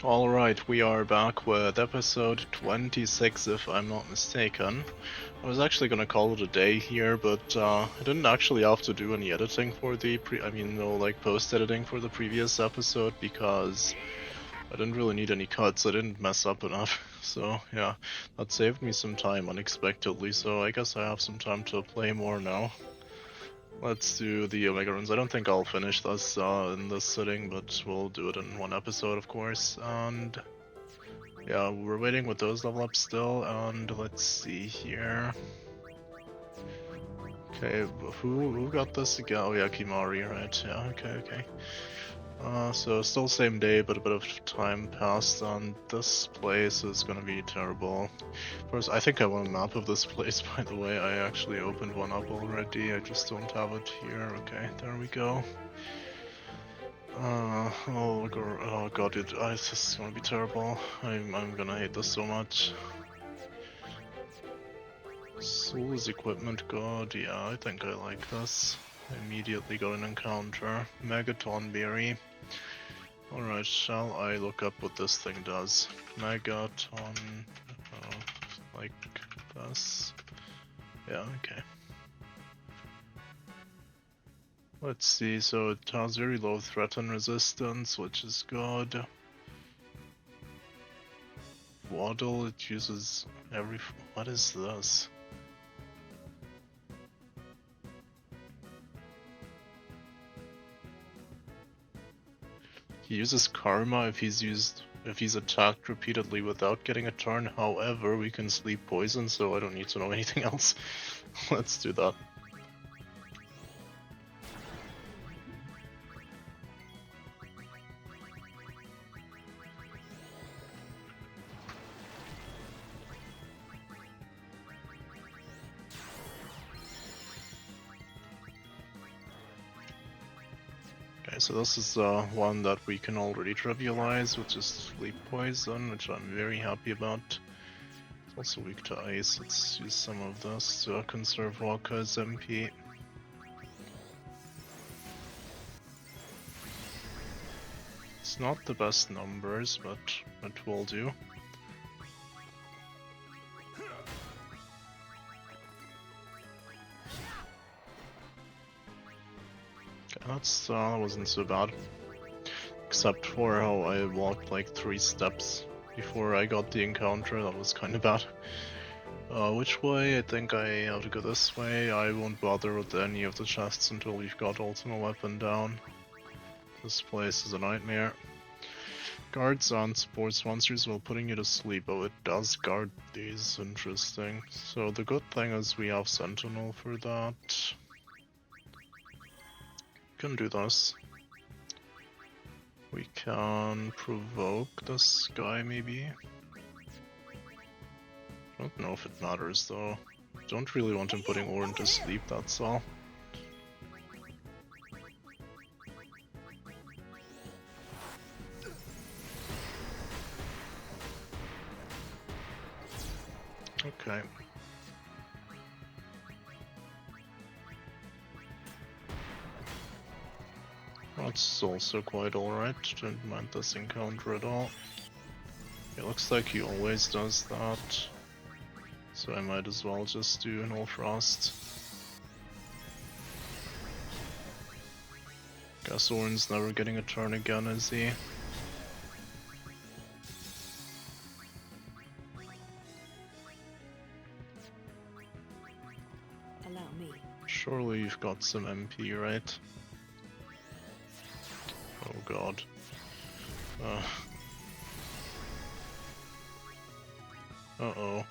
Alright, we are back with episode 26 if I'm not mistaken. I was actually gonna call it a day here, but I didn't actually have to do any editing for the post-editing for the previous episode because I didn't really need any cuts, I didn't mess up enough. So yeah, that saved me some time unexpectedly, so I guess I have some time to play more now. Let's do the Omega runs. I don't think I'll finish this in this sitting, but we'll do it in one episode, of course. And yeah, we're waiting with those level ups still. And let's see here. Okay, who got this again? Oh yeah, Kimari, right? Yeah, okay. So still same day, but a bit of time passed, and this place is gonna be terrible. First, I think I want a map of this place, by the way. I actually opened one up already, I just don't have it here. Okay, there we go. Oh god, this is gonna be terrible. I'm gonna hate this so much. Soul's equipment god, yeah, I think I like this. Immediately got an encounter. Megaton berry. Alright, shall I look up what this thing does? Megaton, like this. Yeah, okay. Let's see, so it has very low threat and resistance, which is good. Waddle, it uses every... What is this? He uses Karma if he's attacked repeatedly without getting a turn. However, we can sleep poison, so I don't need to know anything else. Let's do that. Okay, so this is one that we can already trivialize, which is sleep poison, which I'm very happy about. It's also weak to ice. Let's use some of this to conserve Walker's MP. It's not the best numbers, but it will do. That wasn't so bad. Except for how I walked like 3 steps before I got the encounter, that was kinda bad. Which way? I think I have to go this way. I won't bother with any of the chests until we've got Ultima weapon down. This place is a nightmare. Guards on supports monsters while putting you to sleep. Oh, it does guard these. Interesting. So the good thing is we have Sentinel for that. Can do this. We can provoke this guy, maybe. I don't know if it matters though. Don't really want him putting Orin to sleep, that's all. Okay. That's also quite alright. Didn't mind this encounter at all. It looks like he always does that. So I might as well just do an All Frost. Guess Orin's never getting a turn again, is he? Allow me. Surely you've got some MP, right? Oh god. Uh-oh.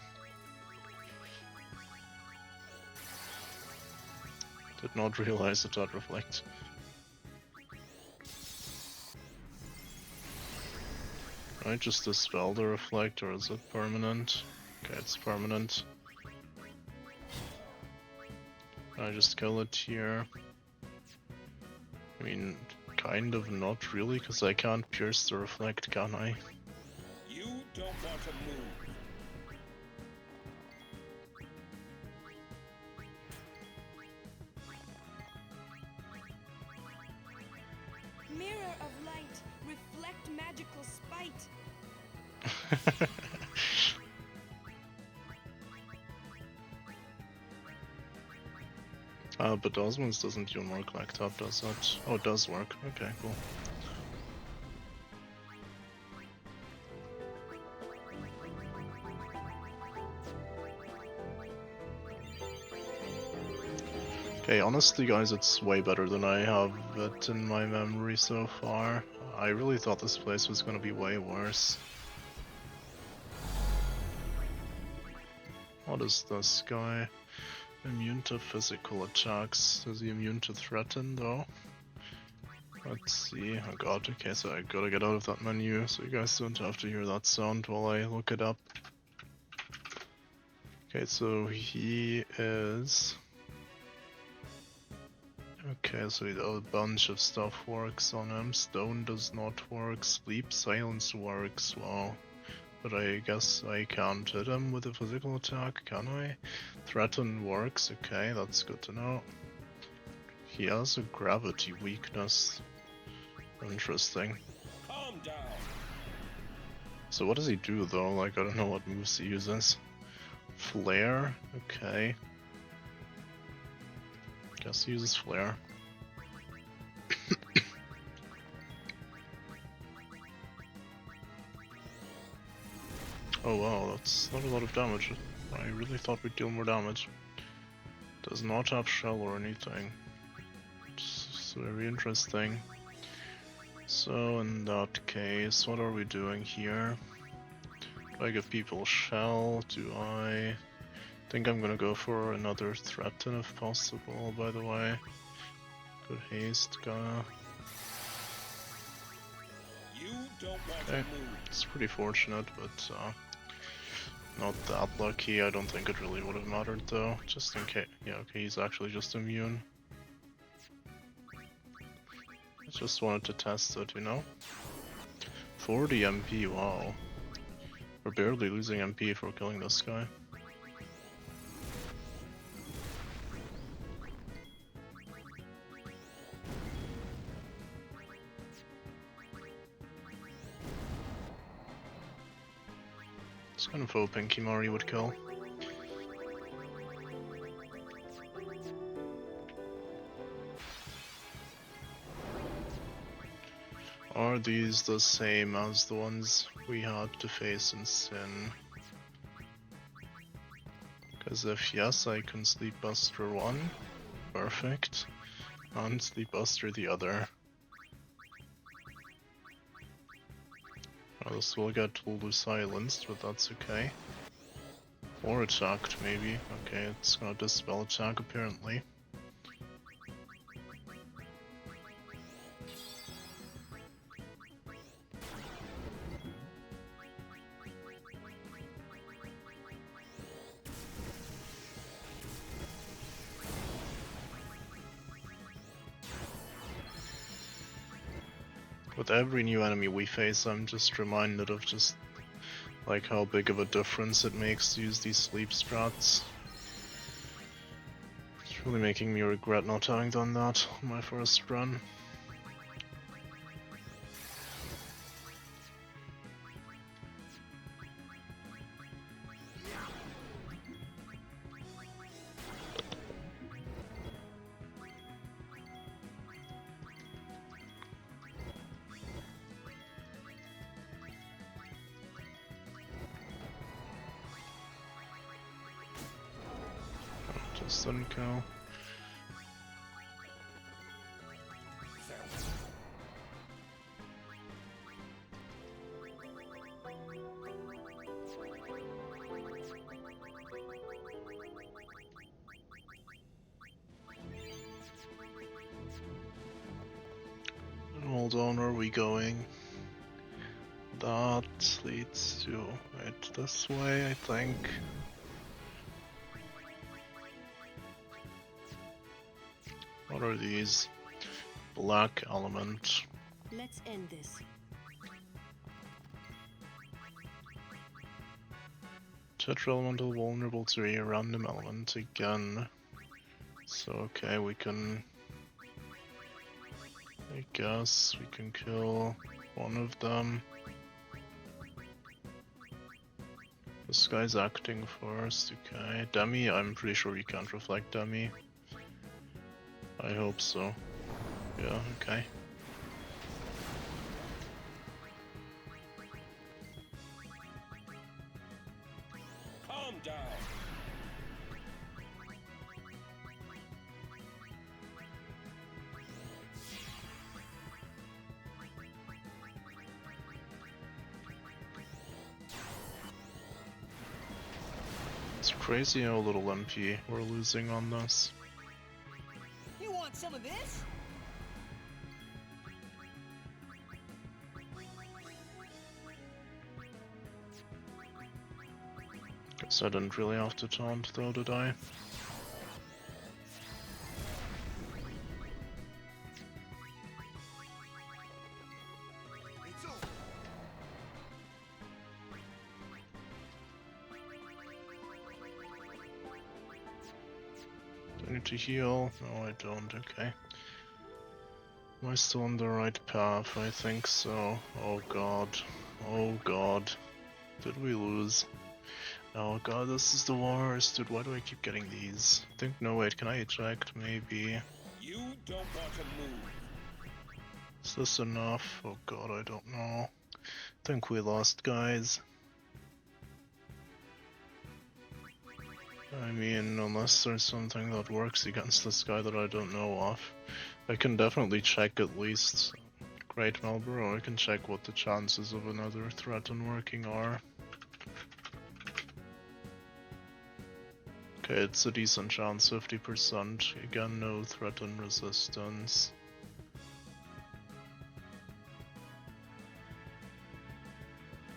Did not realize it would reflect. Can I just dispel the reflect, or is it permanent? Okay, it's permanent. Can I just kill it here? I mean, kind of not really, because I can't pierce the reflect, can I? You don't want to move. Mirror of light, reflect magical spite. But Osmond's doesn't even work like that, does it? Oh, it does work. Okay, cool. Okay, honestly guys, it's way better than I have it in my memory so far. I really thought this place was gonna be way worse. What is this guy? Immune to physical attacks. Is he immune to threaten though? Let's see. Oh god, okay, so I gotta get out of that menu so you guys don't have to hear that sound while I look it up. Okay, so he is... Okay, so a bunch of stuff works on him. Stone does not work. Sleep silence works. Wow. But I guess I can't hit him with a physical attack, can I? Threaten works. Okay, that's good to know. He has a gravity weakness. Interesting. Calm down. So what does he do though? Like, I don't know what moves he uses. Flare? Okay. Guess he uses flare. Oh wow, that's not a lot of damage. I really thought we'd deal more damage. Does not have shell or anything. It's very interesting. So in that case, what are we doing here? Do I give people shell? Do I think I'm gonna go for another threaten if possible, by the way. Good haste, gonna... You don't want Okay, to move. it's pretty fortunate, but not that lucky. I don't think it really would have mattered though, just in case. Yeah, okay, he's actually just immune. I just wanted to test it, you know? 40 MP, wow. We're barely losing MP for killing this guy. Just kind of hoping Kimari would kill. Are these the same as the ones we had to face in Sin? Because if yes, I can Sleep Buster one. Perfect. And Sleep Buster the other. Well, this will get Lulu silenced, but that's okay. Or attacked, maybe. Okay, it's gonna dispel attack apparently. With every new enemy we face, I'm just reminded of just like how big of a difference it makes to use these sleep strats. It's really making me regret not having done that on my first run. Just didn't go. Hold on, where are we going? That leads to right this way, I think. What are these? Black element. Let's end this. Tetra-elemental vulnerable to a random element again. So okay, we can... I guess we can kill one of them. This guy's acting first, okay. Dummy, I'm pretty sure you can't reflect dummy. I hope so. Yeah, okay. Calm down. It's crazy how little MP we're losing on this. You want some of this? Guess I didn't really have to taunt though, did I? It's over. Do I need to heal? No, I don't, okay. Am I still on the right path? I think so. Oh god. Oh god. Did we lose? Oh god, this is the worst. Dude, why do I keep getting these? I think, no wait, can I eject? Maybe. You don't want to move. Is this enough? Oh god, I don't know. I think we lost, guys. I mean, unless there's something that works against this guy that I don't know of. I can definitely check at least. Great Marlboro, I can check what the chances of another threat unworking are. Okay, it's a decent chance, 50%. Again, no threat and resistance.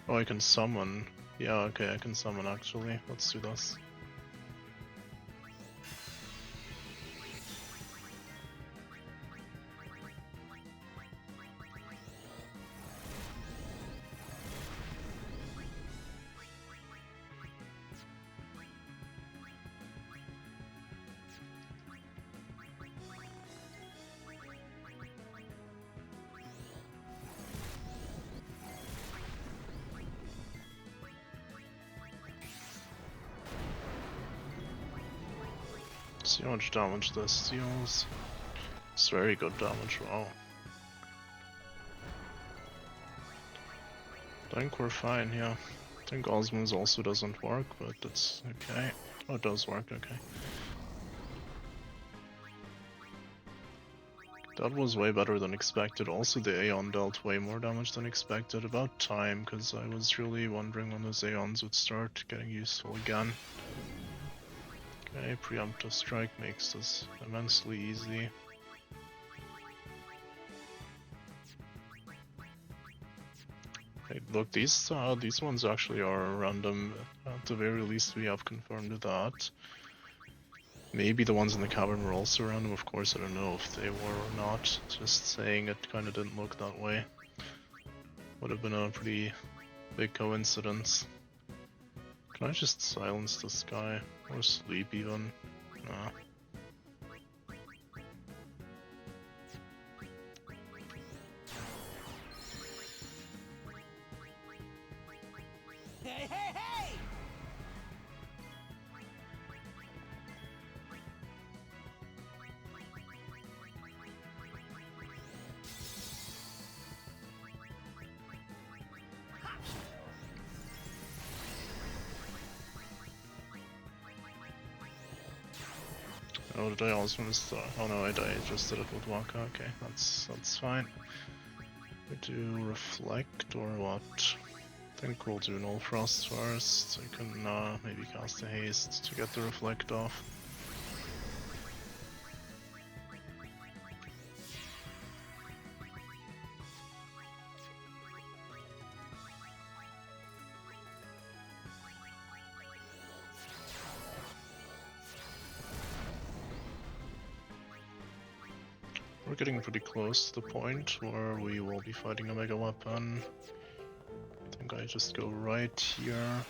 Oh, I can summon. Yeah, okay, I can summon actually. Let's do this. See how much damage this deals. It's very good damage, wow. I think we're fine, yeah. I think Osmos also doesn't work, but it's okay. Oh, it does work, okay. That was way better than expected. Also, the Aeon dealt way more damage than expected. About time, because I was really wondering when those Aeons would start getting useful again. Okay, preemptive strike makes this immensely easy. Hey, look, these ones actually are random. At the very least, we have confirmed that. Maybe the ones in the cavern were also random. Of course, I don't know if they were or not. Just saying it kind of didn't look that way. Would have been a pretty big coincidence. Can I just silence this guy? Or sleep even? Nah. Hey, hey, hey! Oh, did I also miss the... Oh no, I just did it with Waka. Okay, that's fine. We do reflect or what? I think we'll do Null Frost first. I can maybe cast a haste to get the reflect off. We're getting pretty close to the point where we will be fighting a mega weapon. I think I just go right here.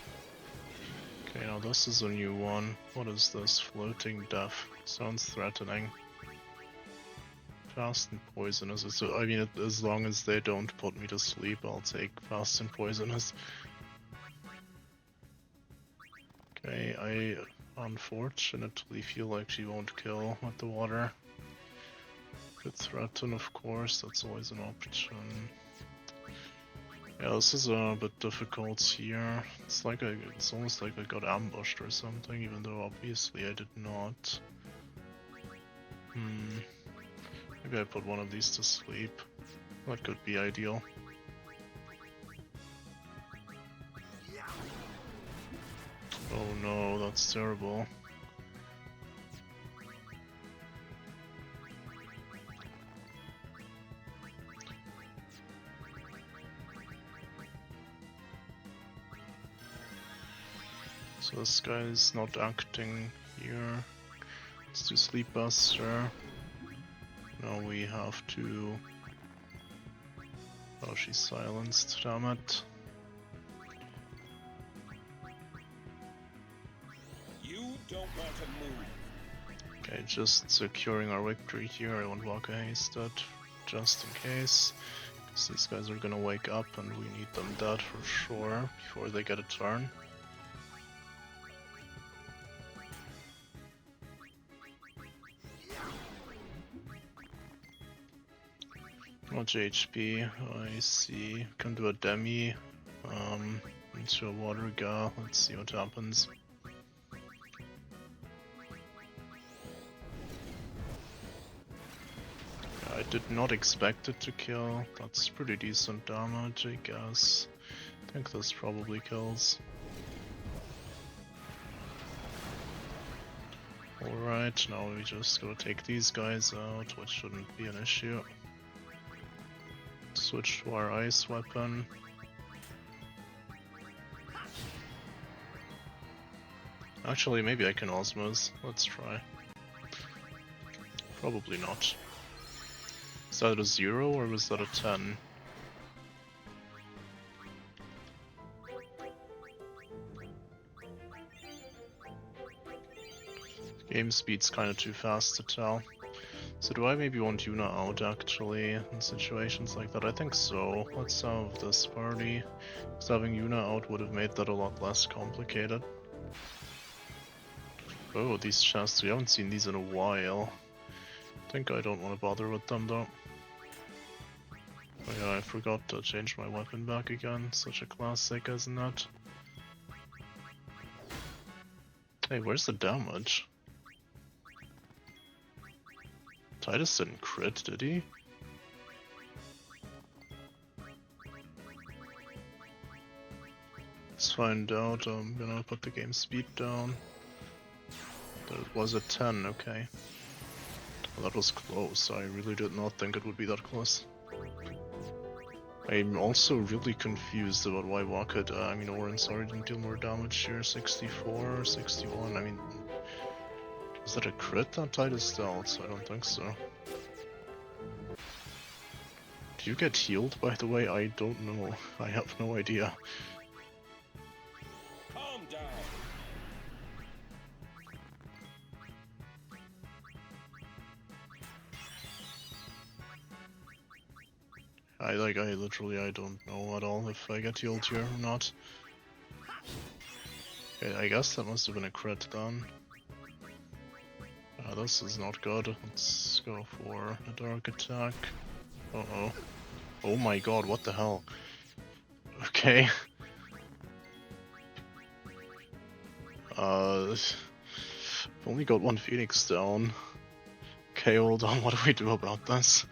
Okay, now this is a new one. What is this? Floating Death. Sounds threatening. Fast and poisonous. So, I mean, as long as they don't put me to sleep, I'll take fast and poisonous. Okay, I unfortunately feel like she won't kill with the water. Could threaten, of course, that's always an option. Yeah, this is a bit difficult here. It's almost like I got ambushed or something, even though obviously I did not. Maybe I put one of these to sleep. That could be ideal. Oh no, that's terrible. So this guy's not acting here. Let's do Sleep Buster. Now we have to... Oh, she's silenced, damn it. You don't want to move. Okay, just securing our victory here. I want Waka Hasted, just in case. Because these guys are gonna wake up and we need them dead for sure before they get a turn. Much HP, I see. Can do a demi into a water ga. Let's see what happens. I did not expect it to kill. That's pretty decent damage, I guess. I think this probably kills. Alright, now we just gotta take these guys out, which shouldn't be an issue. Switch to our ice weapon. Actually, maybe I can osmos. Let's try. Probably not. Is that a 0 or was that a 10? Game speed's kinda too fast to tell. So do I maybe want Yuna out actually in situations like that? I think so. Let's have this party. Because having Yuna out would have made that a lot less complicated. Oh, these chests, we haven't seen these in a while. I think I don't want to bother with them though. Oh yeah, I forgot to change my weapon back again. Such a classic, isn't it? Hey, where's the damage? Titus didn't crit, did he? Let's find out. I'm gonna put the game speed down. That was a 10, okay. Well, that was close. I really did not think it would be that close. I'm also really confused about why Waka, Orin, sorry, didn't deal more damage here. 64 or 61, I mean... Was that a crit that Titus dealt? I don't think so. Do you get healed, by the way? I don't know. I have no idea. Calm down. I literally, I don't know at all if I get healed here or not. Okay, I guess that must have been a crit then. This is not good. Let's go for a dark attack. Uh-oh. Oh my god, what the hell? Okay. I've only got one Phoenix down. Okay, hold on, what do we do about this?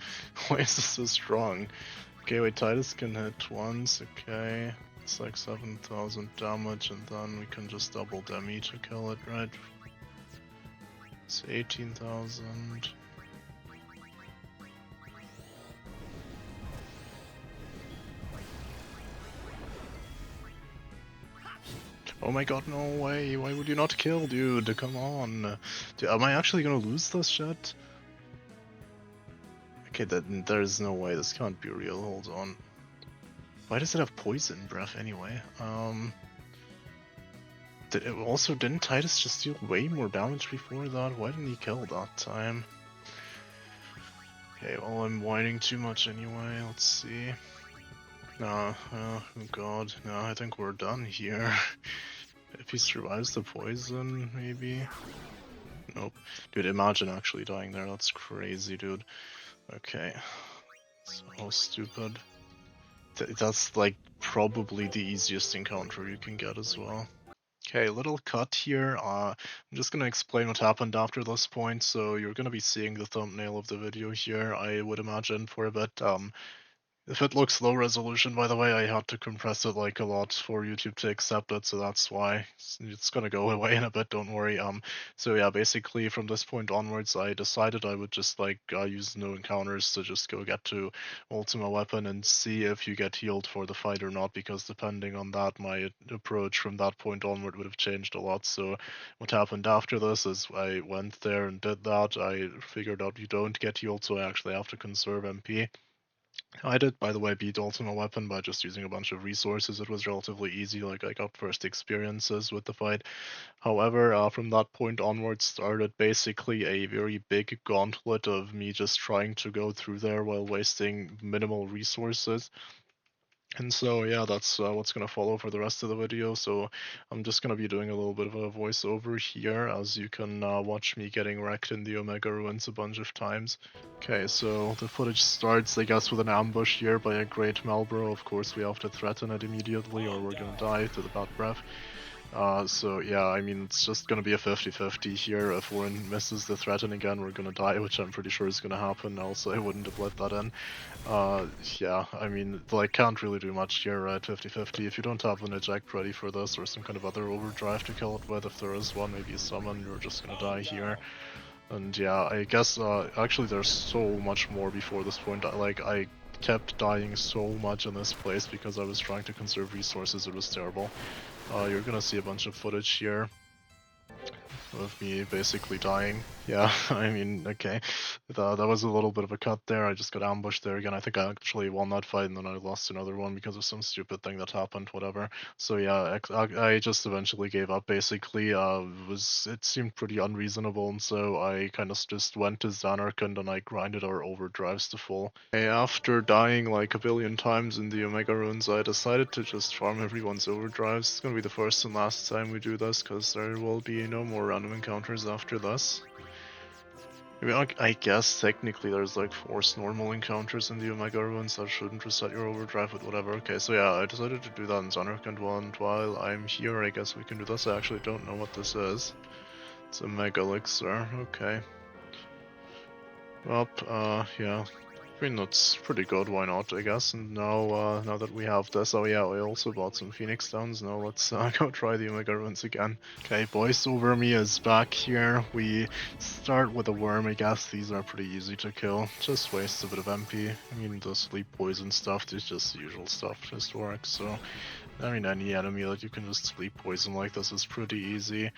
Why is this so strong? Okay, wait, Titus can hit once, okay. It's like 7,000 damage, and then we can just double demi to kill it, right? It's 18,000. Oh my god, no way, why would you not kill, dude? Come on. Dude, am I actually gonna lose this shit? Okay, there's no way, this can't be real, hold on. Why does it have poison breath anyway? Didn't Titus just deal way more damage before that? Why didn't he kill that time? Okay, well I'm whining too much anyway, let's see. Nah, oh god, no, I think we're done here. If he survives the poison, maybe? Nope. Dude, imagine actually dying there, that's crazy, dude. Okay. So stupid. That's like probably the easiest encounter you can get as well. Okay, little cut here. I'm just gonna explain what happened after this point. So you're gonna be seeing the thumbnail of the video here, I would imagine, for a bit. If it looks low resolution, by the way, I had to compress it like a lot for YouTube to accept it, so that's why. It's gonna go away in a bit, don't worry. So yeah, basically from this point onwards, I decided I would just like use no encounters to just go get to Ultima weapon and see if you get healed for the fight or not, because depending on that, my approach from that point onward would have changed a lot. So what happened after this is I went there and did that. I figured out you don't get healed, so I actually have to conserve MP. I did, by the way, beat Ultima Weapon by just using a bunch of resources. It was relatively easy, like I got first experiences with the fight. However, from that point onwards started basically a very big gauntlet of me just trying to go through there while wasting minimal resources. And so yeah, that's what's going to follow for the rest of the video. So I'm just going to be doing a little bit of a voiceover here, as you can watch me getting wrecked in the Omega Ruins a bunch of times. Okay, so the footage starts, I guess, with an ambush here by a Great Malbro. Of course, we have to threaten it immediately or we're going to die to the bad breath. So yeah, I mean, it's just gonna be a 50-50 here. If Warren misses the threaten again, we're gonna die, which I'm pretty sure is gonna happen, else I wouldn't have let that in. Yeah, I mean, like, can't really do much here, right? 50-50. If you don't have an eject ready for this, or some kind of other overdrive to kill it with, if there is one, maybe a summon, you're just gonna die here. And yeah, I guess, actually there's so much more before this point. I kept dying so much in this place because I was trying to conserve resources, it was terrible. You're gonna see a bunch of footage here of me basically dying. Yeah, I mean, okay. That was a little bit of a cut there. I just got ambushed there again. I think I actually won that fight and then I lost another one because of some stupid thing that happened, whatever. So yeah, I just eventually gave up basically. It seemed pretty unreasonable, and so I kind of just went to Xanarkand and I grinded our overdrives to full. After dying like a billion times in the Omega Runes, I decided to just farm everyone's overdrives. It's gonna be the first and last time we do this, because there will be no more random encounters after this. I mean, I guess technically there's like forced normal encounters in the Omega Runes that shouldn't reset your overdrive, but whatever. Okay, so yeah, I decided to do that in Xanarkand 1, and while I'm here, I guess we can do this. I actually don't know what this is. It's a Mega Elixir, okay. Well, yeah. I mean, that's pretty good, why not, I guess. And now, now that we have this, oh yeah, I also bought some Phoenix Stones. Now let's go try the Omega Runes again. Okay, Voice Over Me is back here. We start with a worm, I guess. These are pretty easy to kill. Just wastes a bit of MP. I mean, the sleep poison stuff is just the usual stuff, just works. So, I mean, any enemy that you can just sleep poison like this is pretty easy.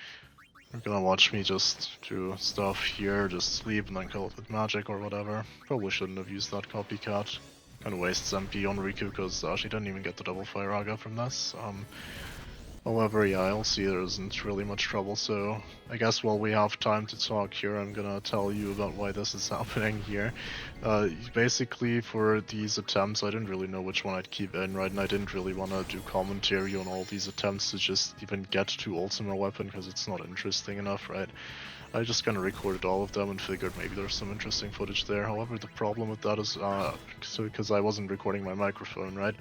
You're gonna watch me just do stuff here, just sleep and then kill it with magic or whatever. Probably shouldn't have used that copycat. Kinda wastes MP on Riku because she didn't even get the double fire Aga from this. However, yeah, I'll see there isn't really much trouble, so I guess while we have time to talk here, I'm gonna tell you about why this is happening here. Basically, for these attempts, I didn't really know which one I'd keep in, right, and I didn't really want to do commentary on all these attempts to just even get to Ultima Weapon, because it's not interesting enough, right? I just kind of recorded all of them and figured maybe there's some interesting footage there. However, the problem with that is, because I wasn't recording my microphone, right?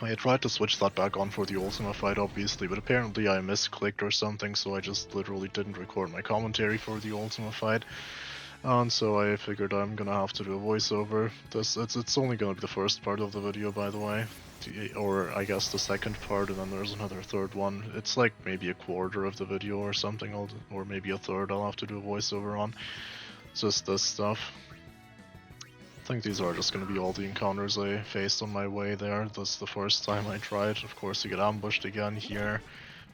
I tried to switch that back on for the Ultima fight, obviously, but apparently I misclicked or something, so I just literally didn't record my commentary for the Ultima fight. And so I figured I'm gonna have to do a voiceover. It's only gonna be the first part of the video, by the way. Or I guess the second part, and then there's another third one. It's like maybe a quarter of the video or something, or maybe a third I'll have to do a voiceover on. Just this stuff. I think these are just going to be all the encounters I faced on my way there. That's the first time I tried. Of course, you get ambushed again here.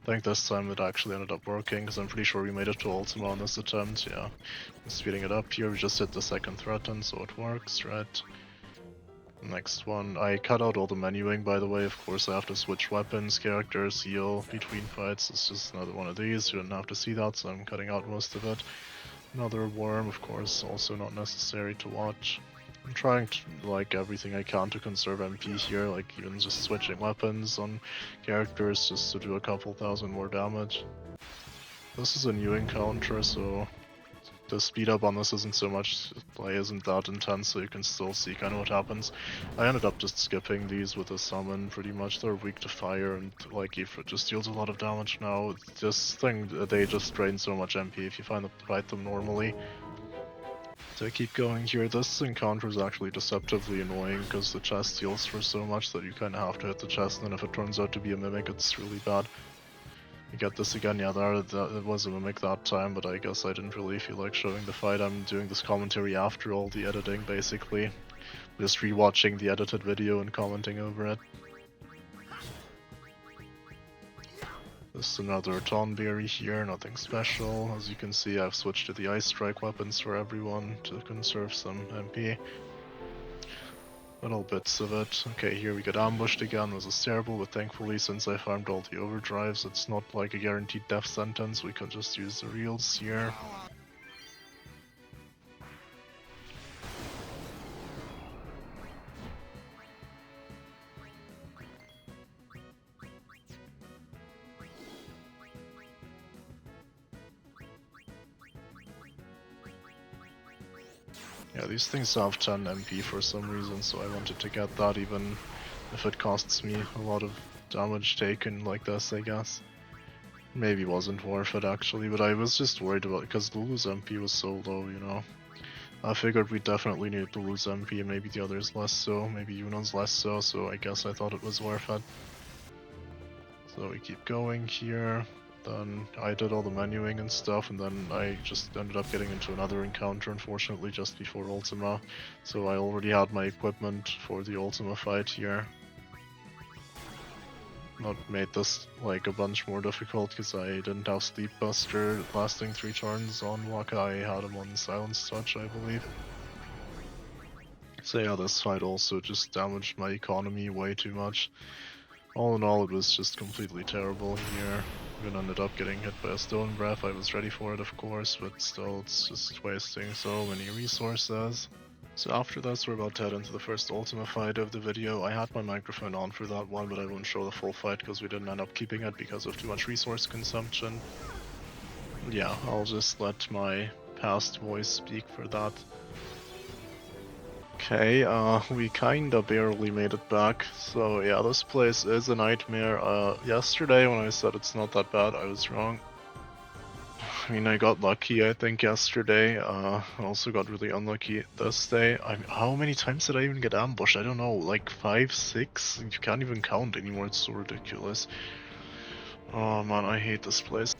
I think this time it actually ended up working, because I'm pretty sure we made it to Ultima on this attempt, yeah. Speeding it up here, we just hit the second threaten, so it works, right? Next one, I cut out all the menuing, by the way. Of course, I have to switch weapons, characters, heal between fights. It's just another one of these. You didn't have to see that, so I'm cutting out most of it. Another worm, of course, also not necessary to watch. I'm trying to, like, everything I can to conserve MP here, like even just switching weapons on characters just to do a couple thousand more damage. This is a new encounter, so the speed up on this isn't so much, like, isn't that intense, so you can still see kind of what happens. I ended up just skipping these with a summon, pretty much. They're weak to fire, and like if it just deals a lot of damage now. This thing, they just drain so much MP if you fight them normally. So I keep going here. This encounter is actually deceptively annoying because the chest heals for so much that you kind of have to hit the chest, and then if it turns out to be a mimic, it's really bad. You get this again, yeah, it was a mimic that time, but I guess I didn't really feel like showing the fight. I'm doing this commentary after all the editing, basically. Just rewatching the edited video and commenting over it. This is another Tonberry here, nothing special. As you can see, I've switched to the Ice Strike weapons for everyone to conserve some MP. Little bits of it. Okay, here we get ambushed again. This is terrible, but thankfully, since I farmed all the overdrives, it's not like a guaranteed death sentence. We can just use the reels here. Yeah, these things have 10 MP for some reason, so I wanted to get that even if it costs me a lot of damage taken like this, I guess. Maybe wasn't worth it actually, but I was just worried about it because Lulu's MP was so low, you know. I figured we definitely needed Lulu's MP and maybe the others less so, maybe Yuna's less so I guess I thought it was worth it. So we keep going here. Then I did all the menuing and stuff, and then I just ended up getting into another encounter, unfortunately, just before Ultima. So I already had my equipment for the Ultima fight here. That made this like a bunch more difficult because I didn't have Sleep Buster lasting 3 turns on Waka. I had him on Silence Touch, I believe. So yeah, this fight also just damaged my economy way too much. All in all, it was just completely terrible here. Even ended up getting hit by a Stone Breath. I was ready for it, of course, but still, it's just wasting so many resources. So after this, we're about to head into the first Ultima fight of the video. I had my microphone on for that one, but I won't show the full fight because we didn't end up keeping it because of too much resource consumption. Yeah, I'll just let my past voice speak for that. Okay, we kinda barely made it back, so yeah, this place is a nightmare. Yesterday when I said it's not that bad, I was wrong. I mean, I got lucky, I think, yesterday. I also got really unlucky this day. How many times did I even get ambushed? I don't know, like 5, 6? You can't even count anymore, it's so ridiculous. Oh man, I hate this place.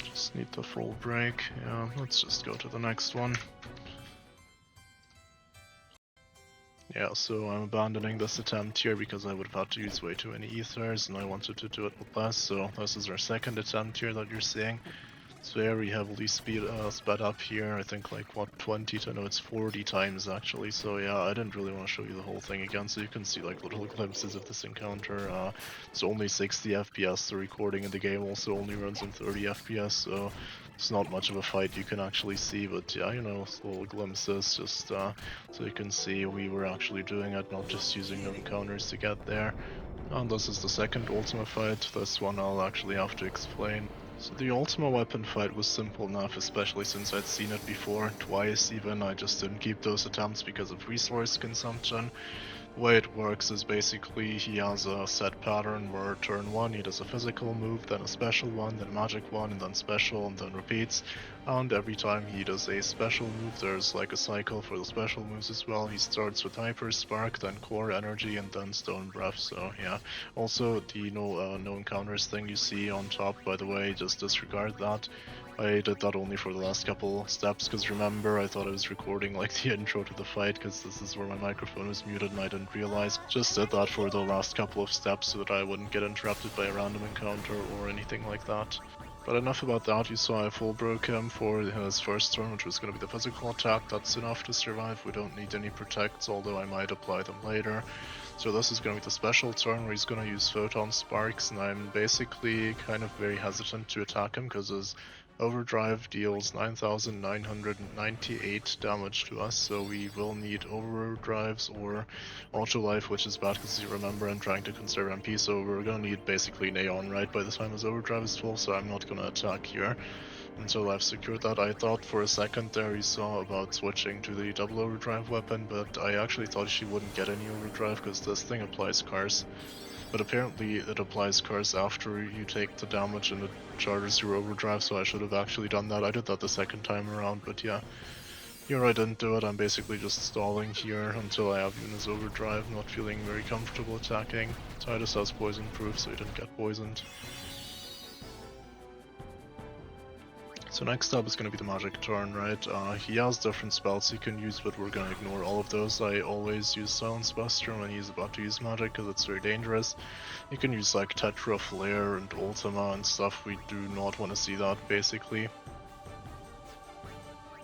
Just need the full break. Yeah, let's just go to the next one. Yeah, so I'm abandoning this attempt here because I would have had to use way too many ethers and I wanted to do it with less, so this is our second attempt here that you're seeing. It's very heavily sped up here, I think like what, 20 to, no, it's 40 times actually, so yeah, I didn't really want to show you the whole thing again, so you can see like little glimpses of this encounter. It's only 60 FPS, the recording in the game also only runs in 30 FPS, so it's not much of a fight you can actually see, but yeah, you know, little glimpses, just so you can see we were actually doing it, not just using the encounters to get there. And this is the second Ultima fight. This one I'll actually have to explain. So the Ultima weapon fight was simple enough, especially since I'd seen it before, twice even. I just didn't keep those attempts because of resource consumption. The way it works is basically he has a set pattern where turn 1 he does a physical move, then a special one, then a magic one, and then special, and then repeats. And every time he does a special move, there's like a cycle for the special moves as well. He starts with Hyper Spark, then Core Energy, and then Stone Breath, so yeah. Also, the no encounters thing you see on top, by the way, just disregard that. I did that only for the last couple steps, because remember, I thought I was recording like the intro to the fight, because this is where my microphone was muted and I didn't realize. Just did that for the last couple of steps so that I wouldn't get interrupted by a random encounter or anything like that. But enough about that, you saw I full broke him for his first turn, which was going to be the physical attack. That's enough to survive. We don't need any protects, although I might apply them later. So this is going to be the special turn where he's going to use Photon Sparks, and I'm basically kind of very hesitant to attack him because his Overdrive deals 9,998 damage to us, so we will need Overdrives or Auto Life, which is bad because you remember I'm trying to conserve MP, so we're gonna need basically Neon right by the time his Overdrive is full, so I'm not gonna attack here until I've secured that. I thought for a second there you saw about switching to the double Overdrive weapon, but I actually thought she wouldn't get any Overdrive because this thing applies Curse. But apparently it applies Curse after you take the damage and it charges your Overdrive, so I should have actually done that. I did that the second time around, but yeah. Here I didn't do it, I'm basically just stalling here until I have Yuna's Overdrive, not feeling very comfortable attacking. Titus has poison proof, so he didn't get poisoned. So next up is going to be the magic turn, right? He has different spells he can use, but we're going to ignore all of those. I always use Silence Buster when he's about to use magic because it's very dangerous. You can use like Tetra, Flare, and Ultima and stuff. We do not want to see that, basically.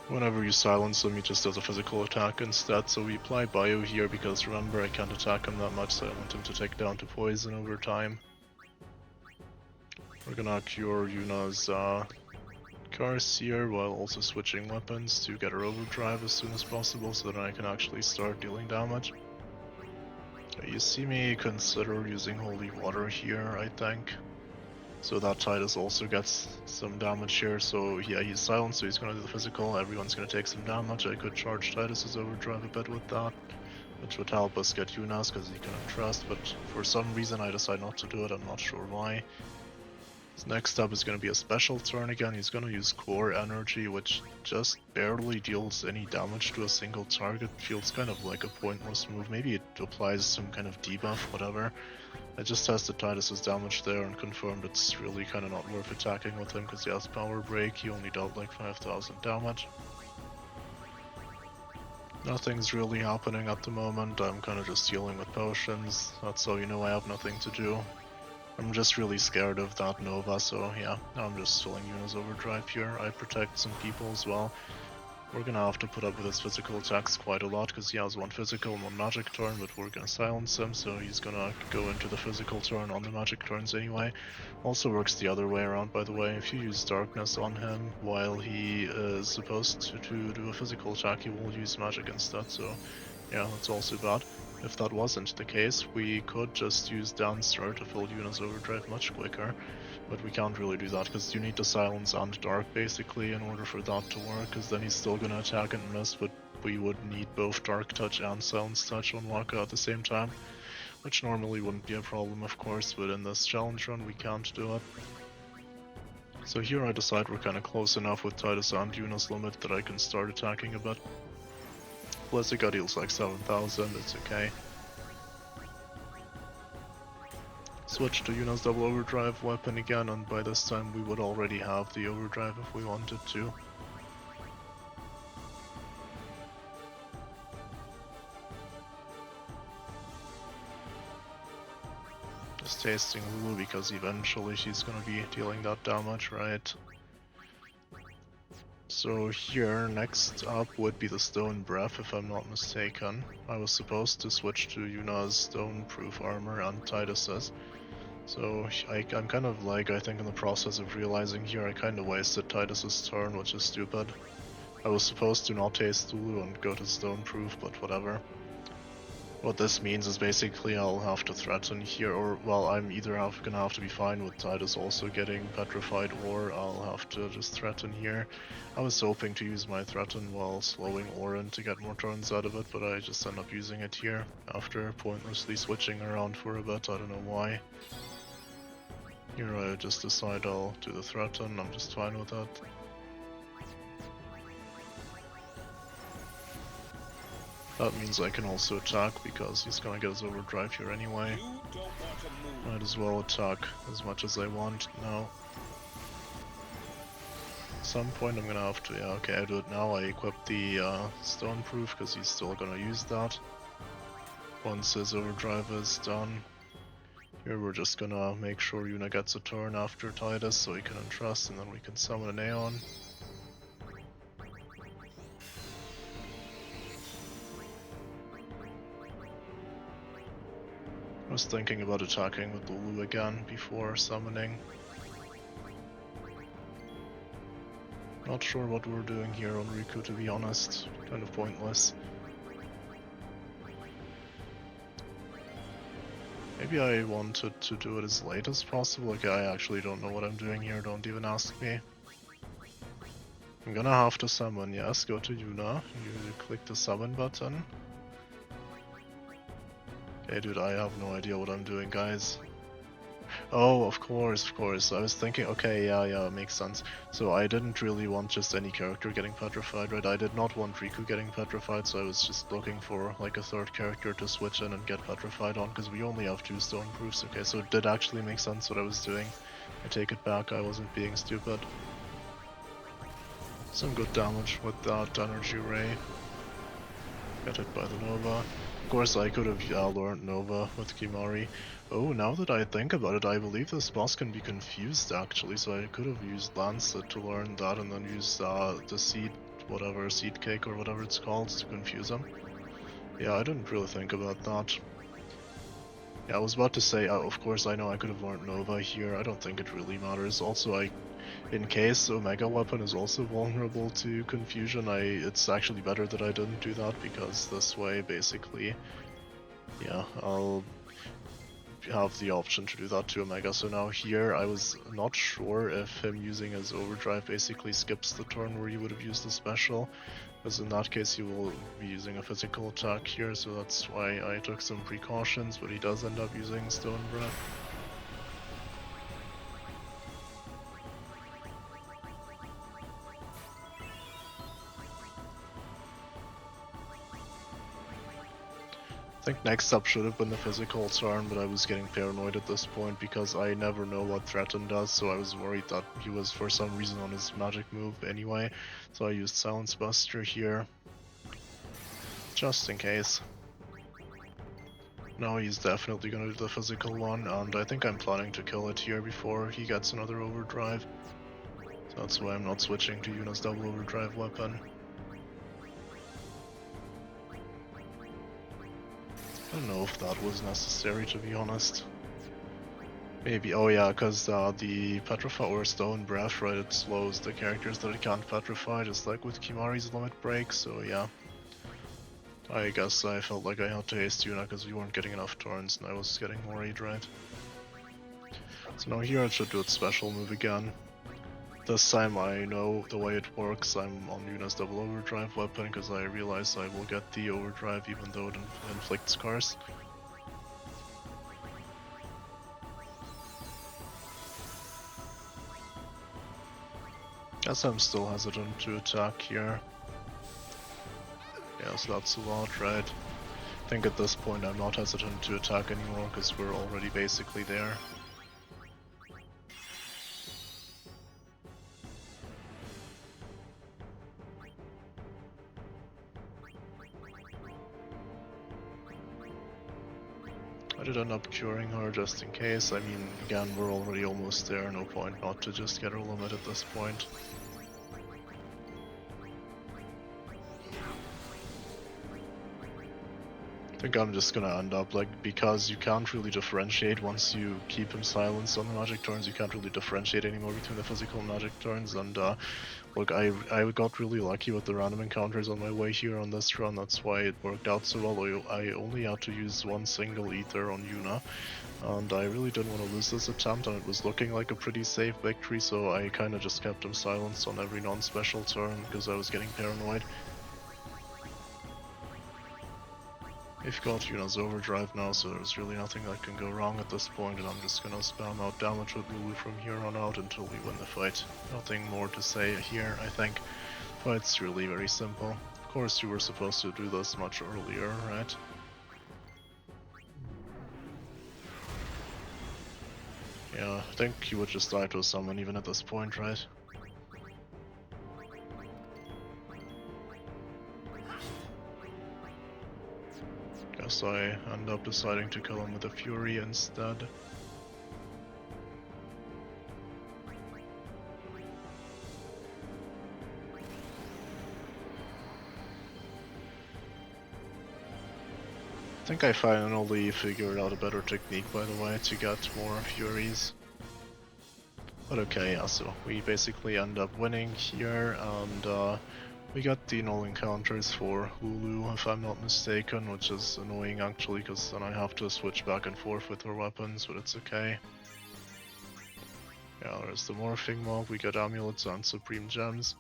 Whenever you silence him, he just does a physical attack instead, so we apply Bio here because remember I can't attack him that much, so I want him to take down to poison over time. We're gonna cure Yuna's Curse here while also switching weapons to get her Overdrive as soon as possible so that I can actually start dealing damage. You see me consider using Holy Water here, I think. So that Titus also gets some damage here, so yeah, he's silent, so he's gonna do the physical, everyone's gonna take some damage. I could charge Titus's Overdrive a bit with that, which would help us get Yuna's because he can trust, but for some reason I decide not to do it, I'm not sure why. His next up is going to be a special turn again. He's going to use Core Energy, which just barely deals any damage to a single target. Feels kind of like a pointless move. Maybe it applies some kind of debuff, whatever. I just tested Titus's damage there and confirmed it's really kind of not worth attacking with him because he has Power Break. He only dealt like 5,000 damage. Nothing's really happening at the moment. I'm kind of just healing with potions. That's how you know I have nothing to do. I'm just really scared of that Nova, so yeah, I'm just filling Yuna's Overdrive here. I protect some people as well. We're gonna have to put up with his physical attacks quite a lot because he has one physical and one magic turn, but we're gonna silence him, so he's gonna go into the physical turn on the magic turns anyway. Also works the other way around, by the way. If you use Darkness on him while he is supposed to do a physical attack, he will use magic instead, so yeah, that's also bad. If that wasn't the case, we could just use Dance Throw to fill Yuna's Overdrive much quicker, but we can't really do that because you need to silence and dark basically in order for that to work, because then he's still gonna attack and miss, but we would need both Dark Touch and Silence Touch on Waka at the same time, which normally wouldn't be a problem of course, but in this challenge run we can't do it. So here I decide we're kinda close enough with Titus and Yuna's limit that I can start attacking a bit. Blessica deals like 7,000, it's okay. Switch to Yuna's double overdrive weapon again, and by this time we would already have the overdrive if we wanted to. Just tasting Lulu because eventually she's gonna be dealing that damage, right? So here, next up would be the Stone Breath, if I'm not mistaken. I was supposed to switch to Yuna's Stone Proof Armor and Titus's. So I'm kind of like, I think in the process of realizing here I kind of wasted Titus's turn, which is stupid. I was supposed to not taste Lulu and go to Stone Proof, but whatever. What this means is basically I'll have to threaten here, or well, I'm either gonna have to be fine with Titus also getting petrified, or I'll have to just threaten here. I was hoping to use my threaten while slowing Orin to get more turns out of it, but I just end up using it here after pointlessly switching around for a bit, I don't know why. Here I just decide I'll do the threaten, I'm just fine with that. That means I can also attack because he's gonna get his overdrive here anyway. Might as well attack as much as I want now. At some point I'm gonna have to, yeah, okay, I do it now. I equip the stone proof because he's still gonna use that. Once his overdrive is done, Here we're just gonna make sure Yuna gets a turn after Titus so he can entrust, and then we can summon an Aeon. I was thinking about attacking with Lulu again before summoning. Not sure what we're doing here on Riku, to be honest. Kind of pointless. Maybe I wanted to do it as late as possible. Okay, I actually don't know what I'm doing here, don't even ask me. I'm gonna have to summon, yes, go to Yuna. You click the summon button. Okay, dude, I have no idea what I'm doing, guys. Oh, of course. I was thinking, okay, yeah, makes sense. So I didn't really want just any character getting petrified, right? I did not want Riku getting petrified, so I was just looking for like a third character to switch in and get petrified on, because we only have 2 stone proofs. Okay, so it did actually make sense what I was doing. I take it back, I wasn't being stupid. Some good damage with that energy ray. Get hit by the Nova. Of course, I could have learned Nova with Kimari. Oh, now that I think about it, I believe this boss can be confused actually, so I could have used Lancet to learn that and then use the seed, whatever, seed cake or whatever it's called, to confuse him. Yeah, I didn't really think about that. Yeah, I was about to say, of course I know I could have learned Nova here, I don't think it really matters. Also, in case Omega Weapon is also vulnerable to confusion, it's actually better that I didn't do that, because this way, basically, yeah, I'll have the option to do that to Omega. So now here, I was not sure if him using his overdrive basically skips the turn where he would have used the special, because in that case he will be using a physical attack here, so that's why I took some precautions, but he does end up using Stone Breath. I think next up should have been the physical turn, but I was getting paranoid at this point because I never know what Threaten does, so I was worried that he was for some reason on his magic move anyway, so I used Silence Buster here, just in case. Now he's definitely gonna do the physical one, and I think I'm planning to kill it here before he gets another overdrive, so that's why I'm not switching to Yuna's double overdrive weapon. I don't know if that was necessary, to be honest. Maybe, oh yeah, because the Petrify or Stone Breath, right, it slows the characters that it can't petrify, just like with Kimari's Limit Break, so yeah. I guess I felt like I had to haste Yuna because we weren't getting enough turns and I was getting worried, right? So now here I should do its special move again. This time I know the way it works. I'm on Yuna's double overdrive weapon because I realize I will get the overdrive even though it inflicts scars. Guess I'm still hesitant to attack here. Yeah, so that's a lot, right? I think at this point I'm not hesitant to attack anymore because we're already basically there. I did end up curing her just in case. I mean, again, we're already almost there, no point not to just get her limit at this point. I think I'm just gonna end up, like, because you can't really differentiate once you keep him silenced on the magic turns, you can't really differentiate anymore between the physical and magic turns, and look, I got really lucky with the random encounters on my way here on this run, that's why it worked out so well. I only had to use one single ether on Yuna, and I really didn't want to lose this attempt, and it was looking like a pretty safe victory, so I kinda just kept him silenced on every non-special turn because I was getting paranoid. We've got Yuna's overdrive now, so there's really nothing that can go wrong at this point, and I'm just gonna spam out damage with Lulu from here on out until we win the fight. Nothing more to say here, I think. Fight's really very simple. Of course you were supposed to do this much earlier, right? Yeah, I think you would just die to a summon even at this point, right? Guess unless I end up deciding to kill him with a Fury instead. I think I finally figured out a better technique, by the way, to get more Furies. But okay, yeah, so we basically end up winning here, and we got the null encounters for Lulu, if I'm not mistaken, which is annoying actually, because then I have to switch back and forth with her weapons, but it's okay. Yeah, there's the morphing mob, we got amulets and supreme gems.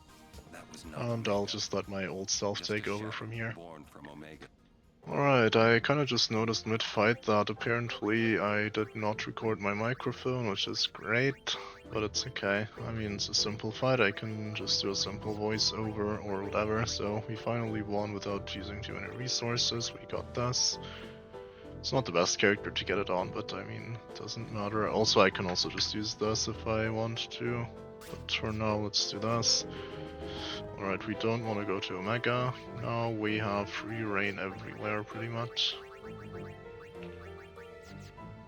And I'll just let my old self take over from here. Alright, I kinda just noticed mid-fight that apparently I did not record my microphone, which is great, but it's okay. I mean, it's a simple fight, I can just do a simple voiceover or whatever, so we finally won without using too many resources, we got this. It's not the best character to get it on, but I mean, it doesn't matter. Also, I can also just use this if I want to, but for now, let's do this. Alright, we don't want to go to Omega. Now we have free reign everywhere, pretty much.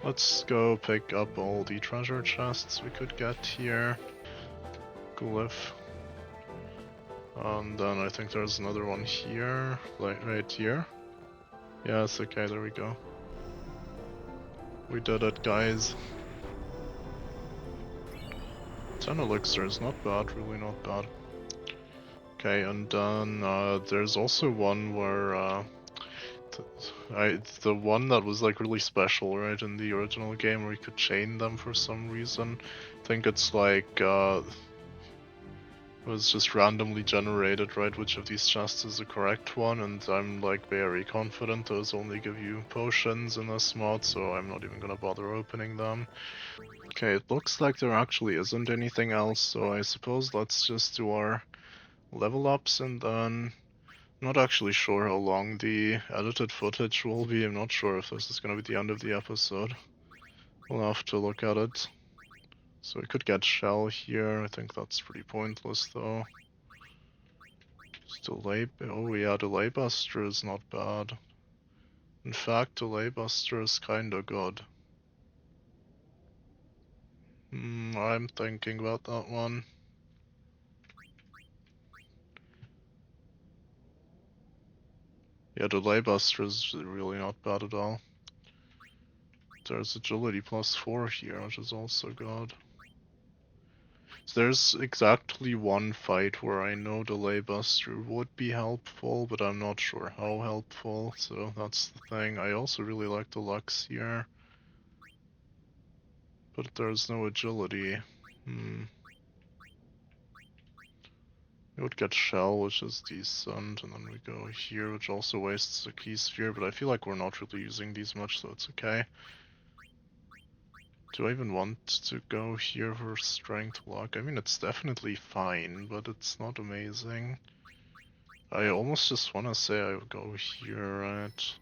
Let's go pick up all the treasure chests we could get here. Glyph. And then I think there's another one here, like right here. Yes, okay, there we go. We did it, guys. 10 elixirs, not bad, really not bad. Okay, and then there's also one where the one that was like really special, right, in the original game where you could chain them for some reason. I think it's like was just randomly generated, right, which of these chests is the correct one, and I'm like very confident those only give you potions in this mod, so I'm not even gonna bother opening them. Okay, it looks like there actually isn't anything else, so I suppose let's just do our level ups, and then I'm not actually sure how long the edited footage will be. I'm not sure if this is going to be the end of the episode. We'll have to look at it. So we could get Shell here. I think that's pretty pointless though. Delay. Oh yeah, Delay Buster is not bad. In fact, Delay Buster is kinda good. I'm thinking about that one. Yeah, Delay Buster is really not bad at all. There's Agility +4 here, which is also good. So there's exactly one fight where I know Delay Buster would be helpful, but I'm not sure how helpful, so that's the thing. I also really like the Lux here. But there's no agility. We would get Shell, which is decent, and then we go here, which also wastes a Key Sphere, but I feel like we're not really using these much, so it's okay. Do I even want to go here for Strength Lock? I mean, it's definitely fine, but it's not amazing. I almost just want to say I would go here, right?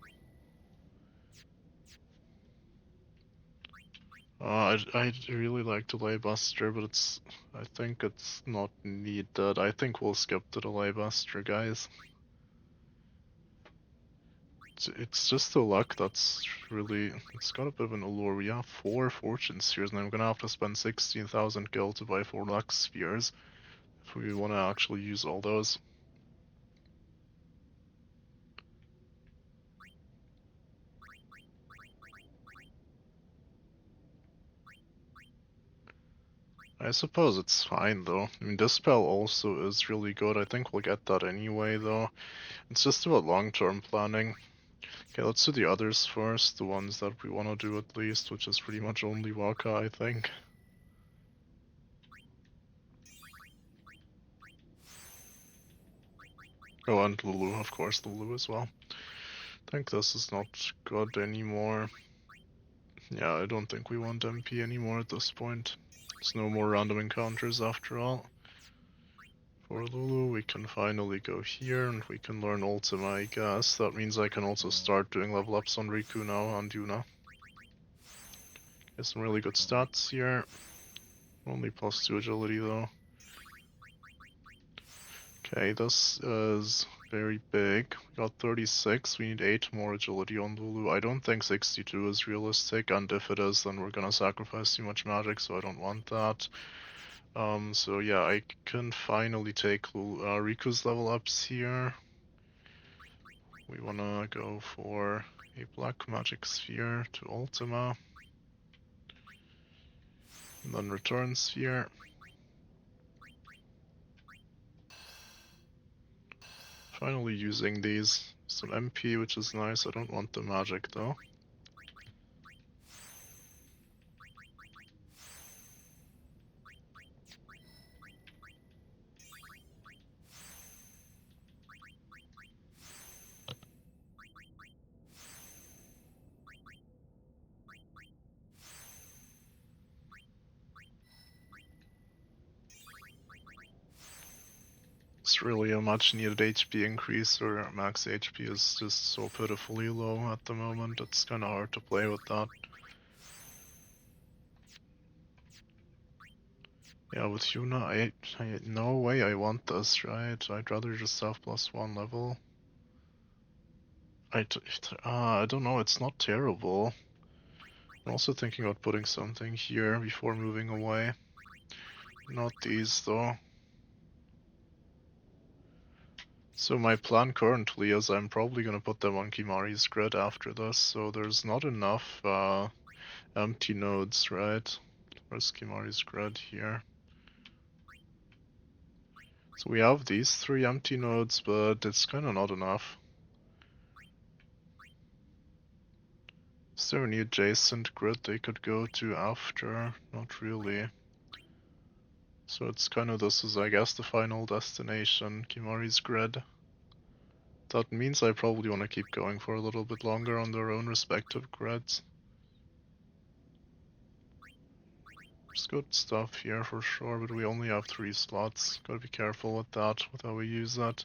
I'd really like Delay Buster, but I think it's not needed. I think we'll skip the Delay Buster, guys. It's just the luck that's really, it's got a bit of an allure. We have 4 Fortune Spheres, and I'm gonna have to spend 16,000 gil to buy 4 Luck Spheres if we want to actually use all those. I suppose it's fine though. I mean, Dispel also is really good. I think we'll get that anyway though. It's just about long-term planning. Okay, let's do the others first, the ones that we want to do at least, which is pretty much only Waka, I think. Oh, and Lulu, of course, Lulu as well. I think this is not good anymore. Yeah, I don't think we want MP anymore at this point. There's no more random encounters after all. For Lulu, we can finally go here and we can learn Ultima, I guess. That means I can also start doing level ups on Riku now and Yuna. Get some really good stats here. Only +2 agility though. Okay, this is very big. We got 36, we need 8 more agility on Lulu. I don't think 62 is realistic, and if it is, then we're gonna sacrifice too much magic, so I don't want that. So yeah, I can finally take Riku's level ups here. We wanna go for a black magic sphere to Ultima. And then return sphere. Finally using these. Some MP, which is nice. I don't want the magic though. It's really a much needed HP increase, or max HP is just so pitifully low at the moment. It's kinda hard to play with that. Yeah, with Yuna, I no way I want this, right? I'd rather just have +1 level. I don't know, it's not terrible. I'm also thinking about putting something here before moving away. Not these though. So my plan currently is I'm probably gonna put them on Kimari's grid after this, so there's not enough empty nodes, right? Where's Kimari's grid here? So we have these 3 empty nodes, but it's kinda not enough. Is there any adjacent grid they could go to after? Not really. So it's kinda this is I guess the final destination, Kimari's grid. That means I probably wanna keep going for a little bit longer on their own respective grids. There's good stuff here for sure, but we only have 3 slots. Gotta be careful with that, with how we use that.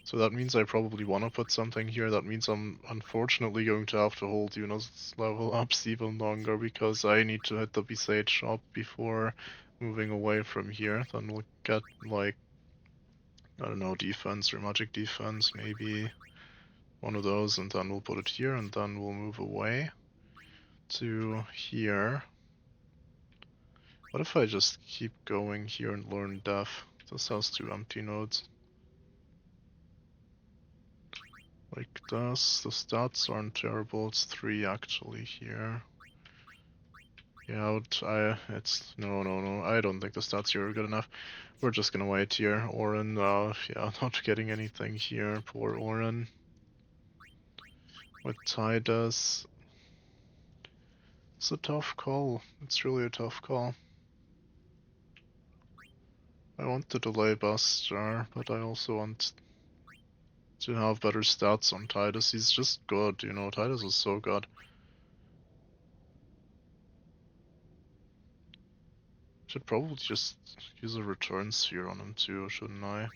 So that means I probably want to put something here. That means I'm unfortunately going to have to hold Yuna's level ups even longer, because I need to hit the Besage shop before moving away from here. Then we'll get, like, I don't know, defense or magic defense, maybe one of those, and then we'll put it here, and then we'll move away to here. What if I just keep going here and learn Deaf? This has 2 empty nodes. Like this. The stats aren't terrible, it's 3 actually here. Yeah, it's no, I don't think the stats here are good enough. We're just gonna wait here. Orin, yeah, not getting anything here. Poor Orin. What Ty does. It's a tough call. It's really a tough call. I want to delay Buster, but I also want to have better stats on Titus. He's just good, you know, Titus is so good. Should probably just use a return sphere on him too, shouldn't I?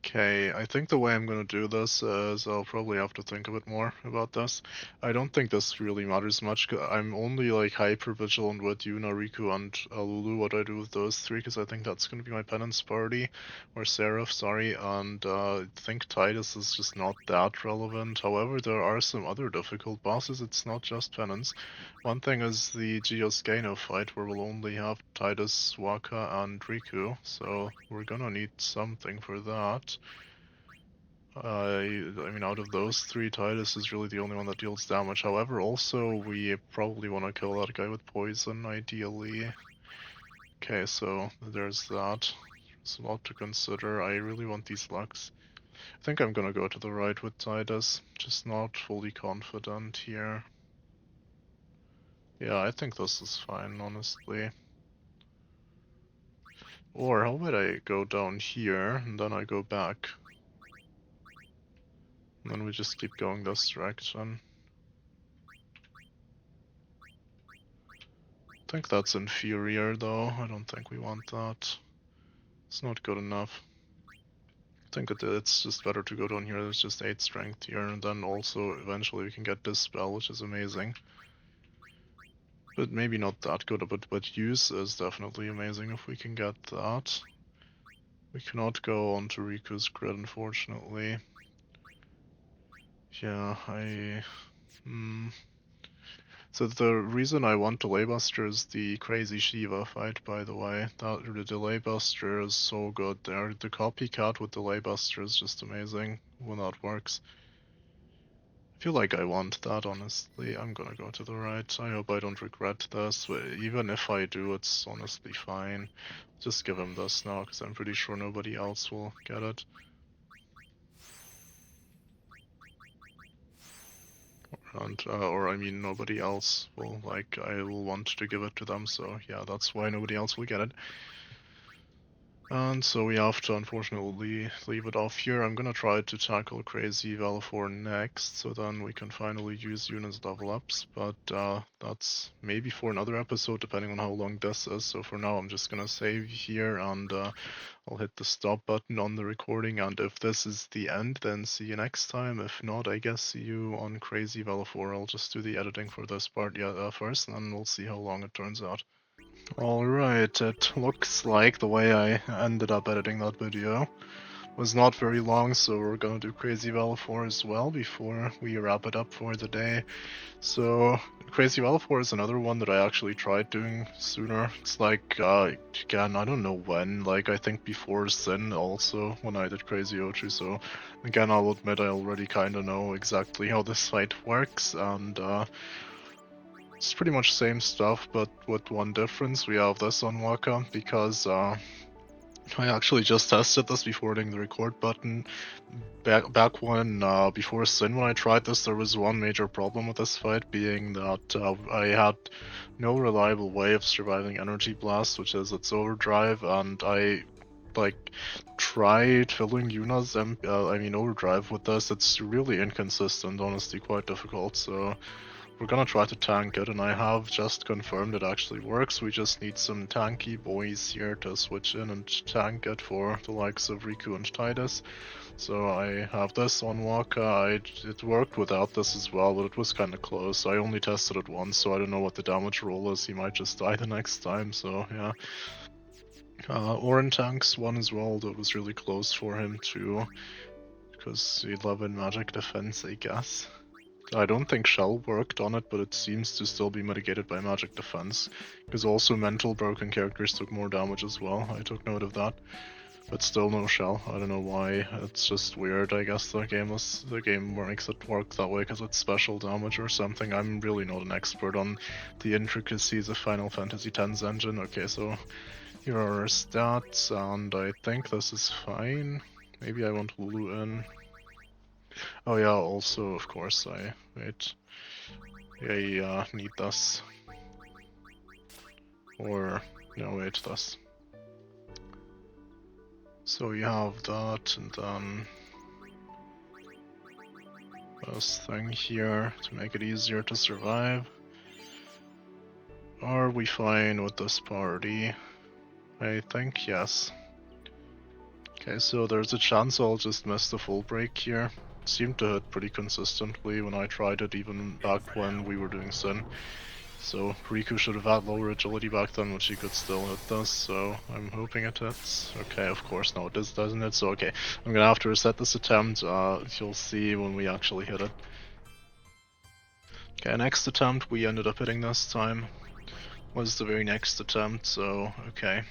Okay, I think the way I'm gonna do this is I'll probably have to think a bit more about this. I don't think this really matters much. I'm only like hyper vigilant with Yuna, Riku, and Lulu, what I do with those 3, because I think that's gonna be my penance party, or Seraph, sorry, and I think Titus is just not that relevant. However, there are some other difficult bosses, it's not just penance. One thing is the Geoscano fight, where we'll only have Titus, Waka, and Riku, so we're gonna need something for that. I mean, out of those 3, Titus is really the only one that deals damage. However, also, we probably want to kill that guy with poison, ideally. Okay, so there's that. There's a lot to consider. I really want these lucks. I think I'm gonna go to the right with Titus, just not fully confident here. Yeah, I think this is fine, honestly. Or how about I go down here, and then I go back. And then we just keep going this direction. I think that's inferior though, I don't think we want that. It's not good enough. I think it's just better to go down here, there's just 8 strength here, and then also eventually we can get this spell, which is amazing. But maybe not that good, but use is definitely amazing if we can get that. We cannot go onto Riku's grid, unfortunately. Yeah, So the reason I want Delay Buster is the crazy Shiva fight, by the way. The Delay Buster is so good there. The copycat with Delay Buster is just amazing when that works. I feel like I want that, honestly. I'm gonna go to the right. I hope I don't regret this. Even if I do, it's honestly fine. Just give him this now, because I'm pretty sure nobody else will get it. And, or I mean, nobody else will, like, I will want to give it to them, so yeah, that's why nobody else will get it. And so we have to unfortunately leave it off here. I'm gonna try to tackle Crazy Valefor next, so then we can finally use Yuna's level ups, but that's maybe for another episode, depending on how long this is. So for now, I'm just gonna save here, and I'll hit the stop button on the recording, and if this is the end, then see you next time. If not, I guess see you on Crazy Valefor. I'll just do the editing for this part first, and then we'll see how long it turns out. Alright, it looks like the way I ended up editing that video was not very long, so we're gonna do Crazy Valefor as well before we wrap it up for the day. So, Crazy Valefor is another one that I actually tried doing sooner. It's like, again, I don't know when, like I think before Sin also, when I did Crazy Ochu, so again, I'll admit I already kinda know exactly how this fight works, and it's pretty much same stuff, but with one difference. We have this on Waka, because I actually just tested this before hitting the record button. Back when, before Sin, when I tried this, there was one major problem with this fight, being that I had no reliable way of surviving Energy Blast, which is its overdrive, and I tried filling Yuna's overdrive with this. It's really inconsistent, honestly quite difficult, so we're gonna try to tank it, and I have just confirmed it actually works. We just need some tanky boys here to switch in and tank it for the likes of Riku and Titus. So I have this on Waka. It worked without this as well, but it was kinda close. I only tested it once, so I don't know what the damage roll is. He might just die the next time, so yeah. Orin tanks one as well, that was really close for him too, because 11 magic defense, I guess. I don't think Shell worked on it, but it seems to still be mitigated by magic defense, because also mental broken characters took more damage as well. I took note of that, but still no Shell. I don't know why. It's just weird. I guess the game makes it work that way because it's special damage or something. I'm really not an expert on the intricacies of Final Fantasy X's engine. Okay, so here are our stats, and I think this is fine. Maybe I want Lulu in. Oh yeah, also, of course, I need this. Or, no, wait, this. So we have that, and then this thing here to make it easier to survive. Are we fine with this party? I think yes. Okay, so there's a chance I'll just miss the full break here. It seemed to hit pretty consistently when I tried it, even back when we were doing Sin. So Riku should have had lower agility back then, but she could still hit this, so I'm hoping it hits. Okay, of course, no it does, doesn't it? So okay, I'm gonna have to reset this attempt. You'll see when we actually hit it. Okay, next attempt we ended up hitting this time. Was the very next attempt, so okay.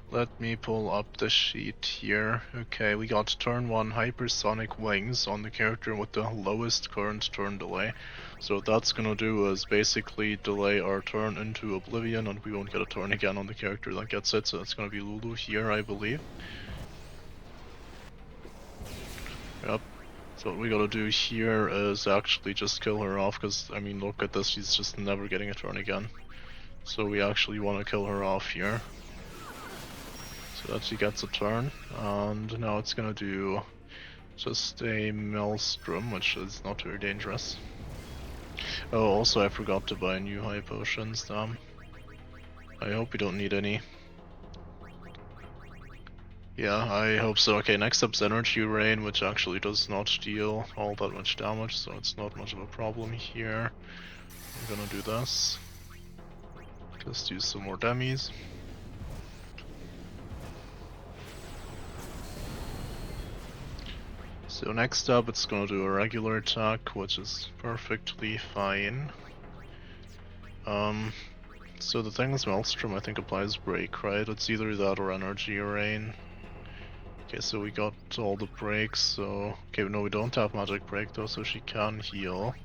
Let me pull up the sheet here. Okay, we got turn 1 hypersonic wings on the character with the lowest current turn delay. So what that's gonna do is basically delay our turn into oblivion, and we won't get a turn again on the character that gets it, so it's gonna be Lulu here, I believe. Yep. So what we gotta do here is actually just kill her off, because, I mean, look at this, she's just never getting a turn again. So we actually want to kill her off here, so that she gets a turn, and now it's gonna do just a Maelstrom, which is not very dangerous. Oh, also I forgot to buy new high potions, damn. I hope we don't need any. Yeah, I hope so. Okay, next up's Energy Rain, which actually does not deal all that much damage, so it's not much of a problem here. I'm gonna do this. Just use some more dummies. So next up it's gonna do a regular attack, which is perfectly fine. So the thing is, Maelstrom I think applies break, right? It's either that or energy rain. Okay, so we got all the breaks, so... Okay, no, we don't have magic break though, so she can heal.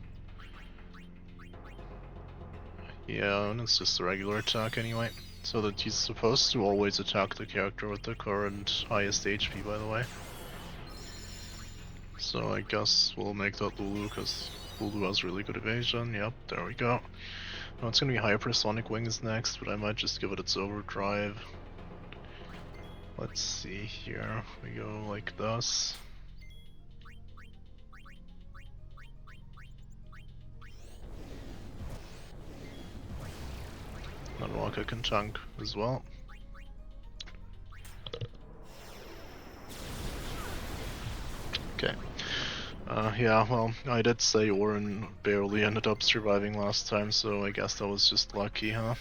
Yeah, and it's just a regular attack anyway. So that he's supposed to always attack the character with the current highest HP, by the way. So I guess we'll make that Lulu, because Lulu has really good evasion. Yep, there we go. Now it's gonna be Hypersonic Wings next, but I might just give it its overdrive. Let's see here. We go like this. And Waka can tank as well. Okay. Yeah, well, I did say Orin barely ended up surviving last time, so I guess that was just lucky, huh?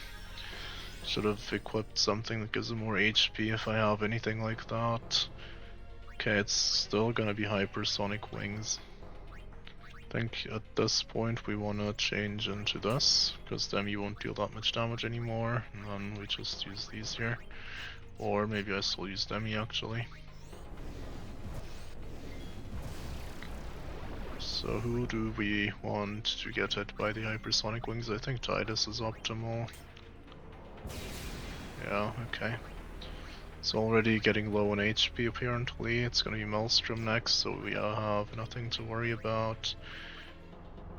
Should have equipped something that gives him more HP if I have anything like that. Okay, it's still gonna be Hypersonic Wings. I think at this point we wanna change into this, because then you won't deal that much damage anymore, and then we just use these here. Or maybe I still use Demi actually. So who do we want to get hit by the Hypersonic Wings? I think Tidus is optimal. Yeah, okay. It's already getting low on HP apparently. It's gonna be Maelstrom next, so we have nothing to worry about.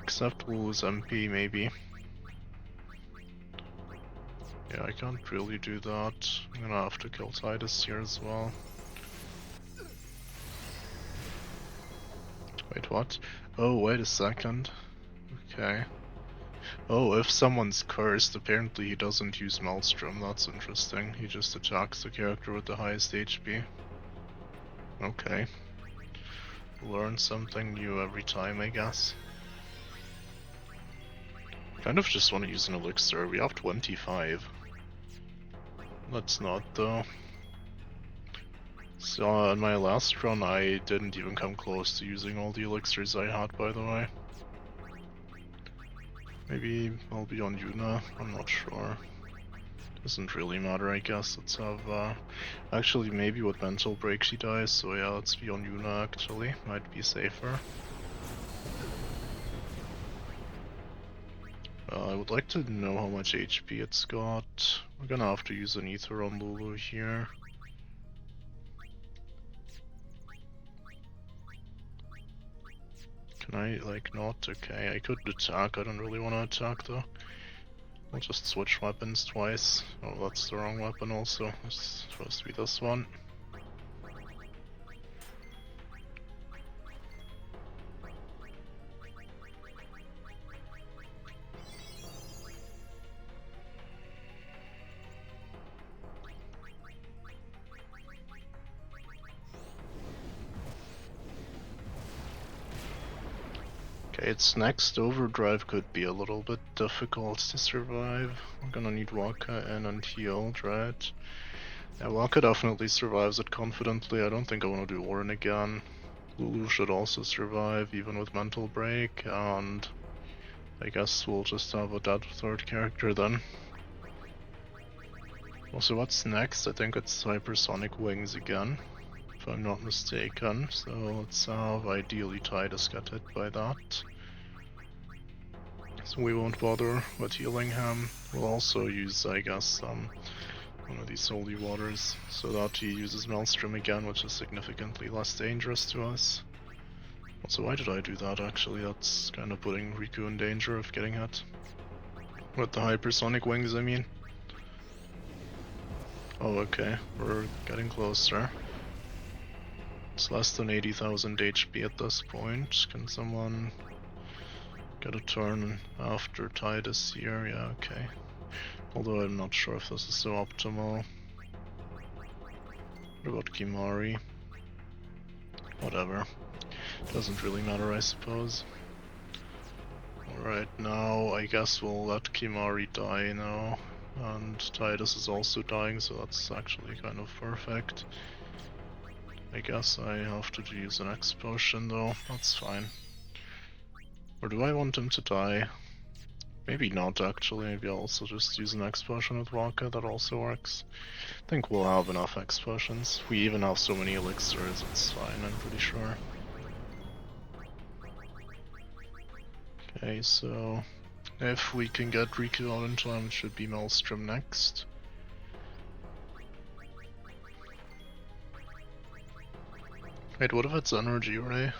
Except we'll lose MP maybe. Yeah, I can't really do that. I'm gonna have to kill Tidus here as well. Wait, what? Oh, wait a second. Okay. Oh, if someone's cursed, apparently he doesn't use Maelstrom. That's interesting. He just attacks the character with the highest HP. Okay. Learn something new every time, I guess. Kind of just want to use an elixir. We have 25. Let's not, though. So, in my last run, I didn't even come close to using all the elixirs I had, by the way. Maybe I'll be on Yuna, I'm not sure. Doesn't really matter, I guess. Let's have, actually, maybe with mental break she dies, so yeah, let's be on Yuna actually. Might be safer. I would like to know how much HP it's got. We're gonna have to use an ether on Lulu here. Can I, like, not? Okay, I could attack. I don't really want to attack though. I'll just switch weapons twice. Oh, that's the wrong weapon also. It's supposed to be this one. Okay, its next overdrive could be a little bit difficult to survive. We're gonna need Waka in and healed, right? Yeah, Waka definitely survives it confidently. I don't think I want to do Orin again. Lulu should also survive, even with mental break, and I guess we'll just have a dead third character then. Also, what's next? I think it's Hypersonic Wings again, if I'm not mistaken. So let's have ideally Tidus get hit by that. So we won't bother with healing him. We'll also use, I guess, one of these holy waters, so that he uses Maelstrom again, which is significantly less dangerous to us. Also, why did I do that actually? That's kind of putting Riku in danger of getting hit. With the Hypersonic Wings, I mean. Oh, okay, we're getting closer. It's less than 80,000 HP at this point. Can someone get a turn after Tidus here? Yeah, okay. Although I'm not sure if this is so optimal. What about Kimari? Whatever. Doesn't really matter, I suppose. Alright, now I guess we'll let Kimari die now. And Tidus is also dying, so that's actually kind of perfect. I guess I have to use an X potion though, that's fine. Or do I want him to die? Maybe not actually, maybe I'll also just use an X potion with Waka, that also works. I think we'll have enough X potions. We even have so many elixirs, it's fine, I'm pretty sure. Okay, so if we can get Riku out in time, it should be Maelstrom next. Wait, what if it's Energy Ray?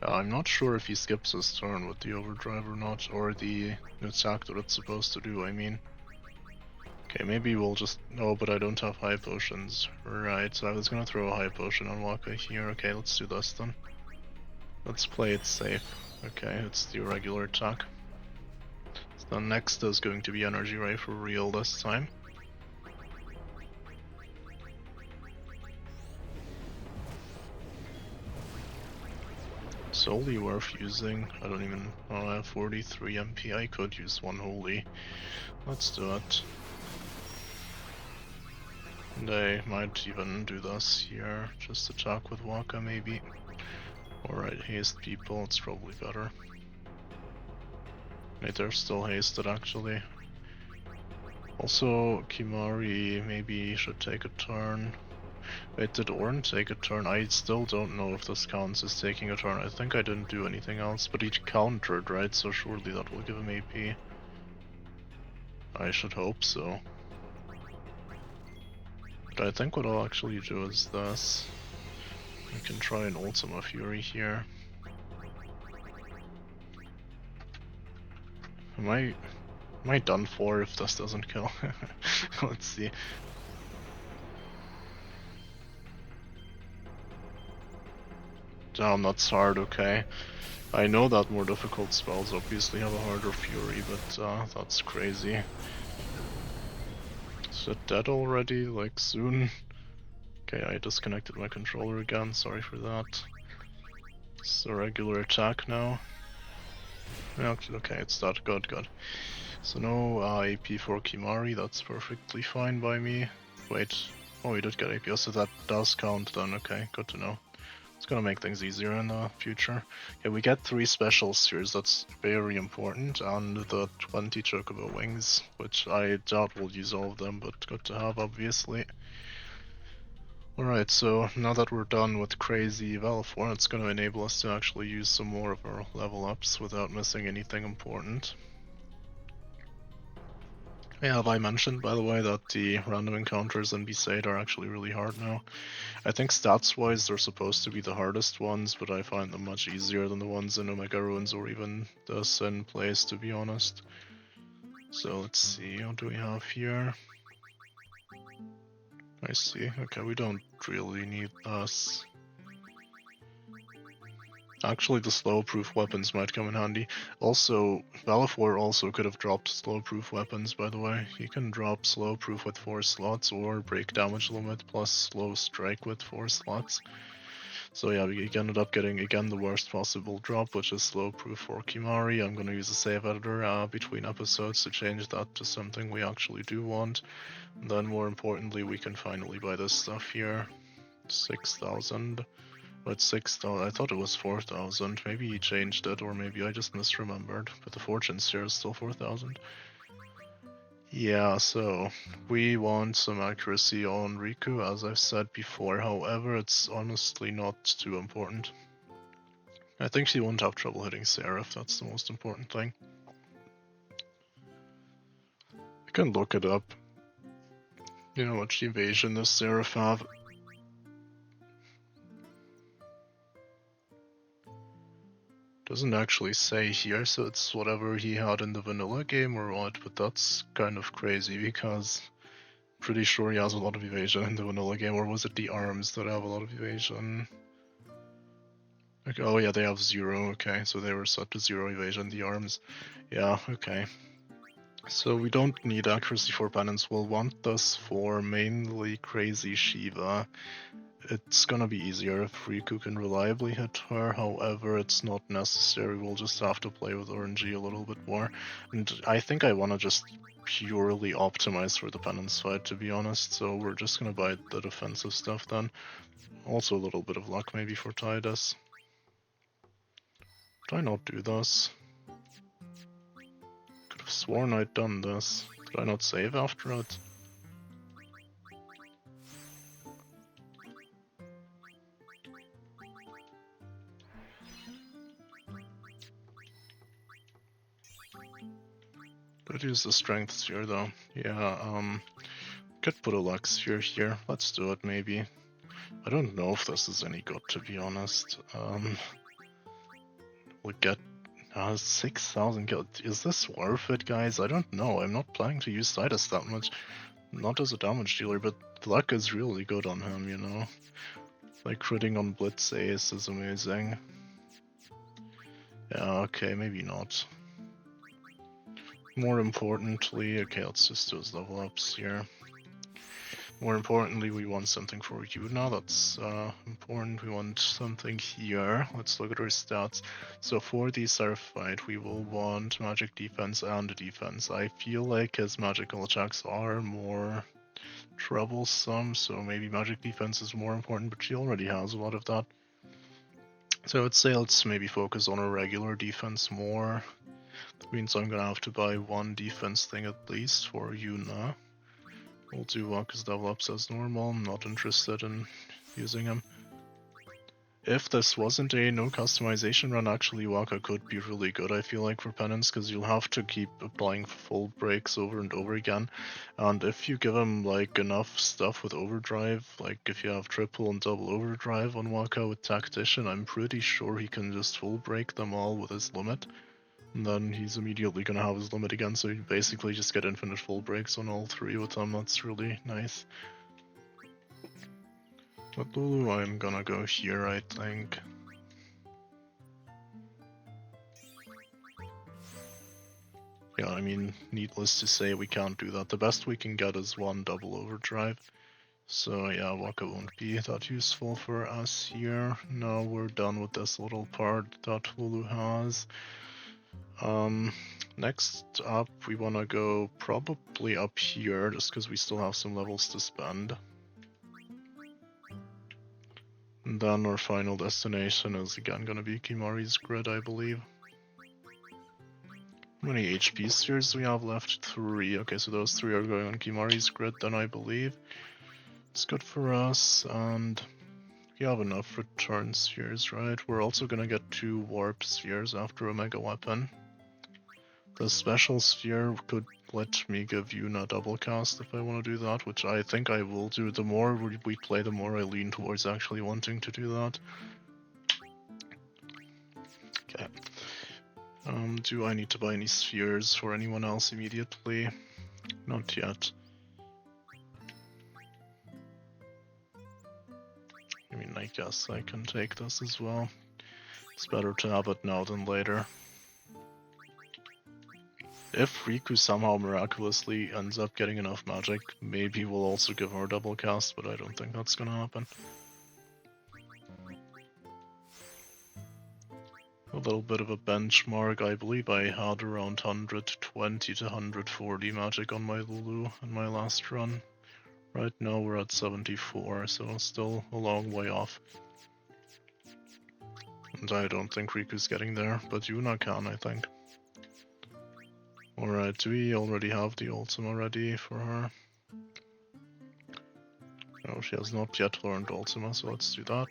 I'm not sure if he skips his turn with the overdrive or not, or the attack that it's supposed to do, I mean. Okay, maybe we'll just... No, but I don't have high potions. Right, so I was gonna throw a high potion on Waka here. Okay, let's do this then. Let's play it safe. Okay, it's the regular attack. So next is going to be Energy Ray for real this time. It's only worth using. I don't even... Oh, I have 43 MP. I could use one holy. Let's do it. And I might even do this here. Just attack with Waka maybe. Alright, haste people, it's probably better. Wait, they're still hasted actually. Also, Kimari maybe should take a turn. Wait, did Orn take a turn? I still don't know if this counts as taking a turn. I think I didn't do anything else, but he countered, right? So surely that will give him AP. I should hope so. But I think what I'll actually do is this. I can try an Ultima Fury here. Am I done for if this doesn't kill? Let's see. Damn, that's hard, okay. I know that more difficult spells obviously have a harder fury, but that's crazy. Is it dead already? Like, soon? Okay, I disconnected my controller again, sorry for that. It's a regular attack now. Okay, it's that, good. So no AP for Kimari, that's perfectly fine by me. Wait, oh, we did get AP, so that does count then, okay, good to know. It's gonna make things easier in the future. Okay, we get 3 special spheres, that's very important, and the 20 Chocobo wings, which I doubt we'll use all of them, but good to have, obviously. Alright, so now that we're done with crazy Valefor, it's gonna enable us to actually use some more of our level ups without missing anything important. Yeah, have I mentioned, by the way, that the random encounters in Besaid are actually really hard now? I think stats-wise they're supposed to be the hardest ones, but I find them much easier than the ones in Omega Ruins or even the Sin Place, to be honest. So let's see, what do we have here? I see, okay, we don't really need this. Actually, the slow-proof weapons might come in handy. Also, Valefor also could have dropped slow-proof weapons, by the way. He can drop slow-proof with 4 slots, or break damage limit plus slow strike with 4 slots. So yeah, we ended up getting, again, the worst possible drop, which is slow-proof for Kimari. I'm gonna use a save editor between episodes to change that to something we actually do want. And then, more importantly, we can finally buy this stuff here. 6,000. But 6,000, I thought it was 4,000. Maybe he changed it, or maybe I just misremembered. But the fortune sphere is still 4,000. Yeah, so we want some accuracy on Riku, as I've said before. However, it's honestly not too important. I think she won't have trouble hitting Seraph, that's the most important thing. I can look it up. You know, much evasion does Seraph have? Doesn't actually say here, so it's whatever he had in the vanilla game or what, but that's kind of crazy because I'm pretty sure he has a lot of evasion in the vanilla game, or was it the arms that have a lot of evasion? Okay, oh yeah, they have 0, okay, so they were set to 0 evasion, the arms. Yeah, okay. So we don't need accuracy for penance, we'll want this for mainly Crazy Shiva it's gonna be easier if Riku can reliably hit her, however it's not necessary, we'll just have to play with RNG a little bit more. And I think I wanna just purely optimize for the penance fight, to be honest, so we're just gonna buy the defensive stuff then. Also a little bit of luck maybe for Tidus. Did I not do this? Could have sworn I'd done this. Did I not save after it? Could use the strength sphere though. Yeah, could put a luck sphere here. Let's do it maybe. I don't know if this is any good, to be honest. We'll get 6,000 kills. Is this worth it, guys? I don't know. I'm not planning to use Tidus that much. Not as a damage dealer, but the luck is really good on him, you know? Like critting on Blitz Ace is amazing. Yeah, okay, maybe not. More importantly, okay, let's just do his level ups here. More importantly, we want something for Yuna, that's important. We want something here. Let's look at our stats. So for the Surf fight, we will want magic defense and defense. I feel like his magical attacks are more troublesome, so maybe magic defense is more important, but she already has a lot of that. So I would say let's maybe focus on a regular defense more. That means I'm gonna have to buy one defense thing at least for Yuna. We'll do Waka's level ups as normal. I'm not interested in using him. If this wasn't a no customization run, actually Waka could be really good, I feel like, for penance, because you'll have to keep applying full breaks over and over again. And if you give him like enough stuff with overdrive, like if you have triple and double overdrive on Waka with tactician, I'm pretty sure he can just full break them all with his limit. And then he's immediately gonna have his limit again, so you basically just get infinite full breaks on all three with him. That's really nice. With Lulu, I'm gonna go here, I think. Yeah, I mean, needless to say, we can't do that. The best we can get is one double overdrive. So yeah, Waka won't be that useful for us here. Now we're done with this little part that Lulu has. Next up, we want to go probably up here, just because we still have some levels to spend. And then our final destination is again going to be Kimari's Grid, I believe. How many HP spheres do we have left? 3. Okay, so those 3 are going on Kimari's Grid then, I believe. It's good for us, and we have enough return spheres, right? We're also going to get 2 warp spheres after Omega Weapon. The special sphere could let me give Yuna double cast if I want to do that, which I think I will do. The more we play, the more I lean towards actually wanting to do that. Okay. Do I need to buy any spheres for anyone else immediately? Not yet. I mean, I guess I can take this as well. It's better to have it now than later. If Riku somehow miraculously ends up getting enough magic, maybe we'll also give her a double cast, but I don't think that's gonna happen. A little bit of a benchmark, I believe I had around 120 to 140 magic on my Lulu in my last run. Right now we're at 74, so still a long way off. And I don't think Riku's getting there, but Yuna can, I think. Alright, do we already have the Ultima ready for her? No, she has not yet learned Ultima, so let's do that.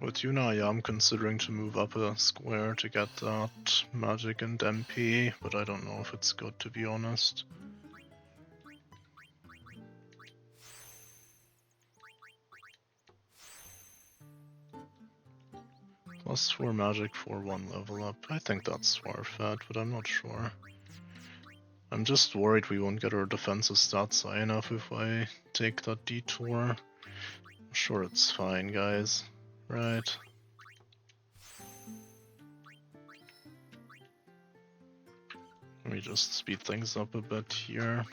With Yuna, I am considering to move up a square to get that magic and MP, but I don't know if it's good, to be honest. Plus 4 magic for 1 level up. I think that's worth it, but I'm not sure. I'm just worried we won't get our defensive stats high enough if I take that detour. I'm sure it's fine, guys. Right. me just speed things up a bit here.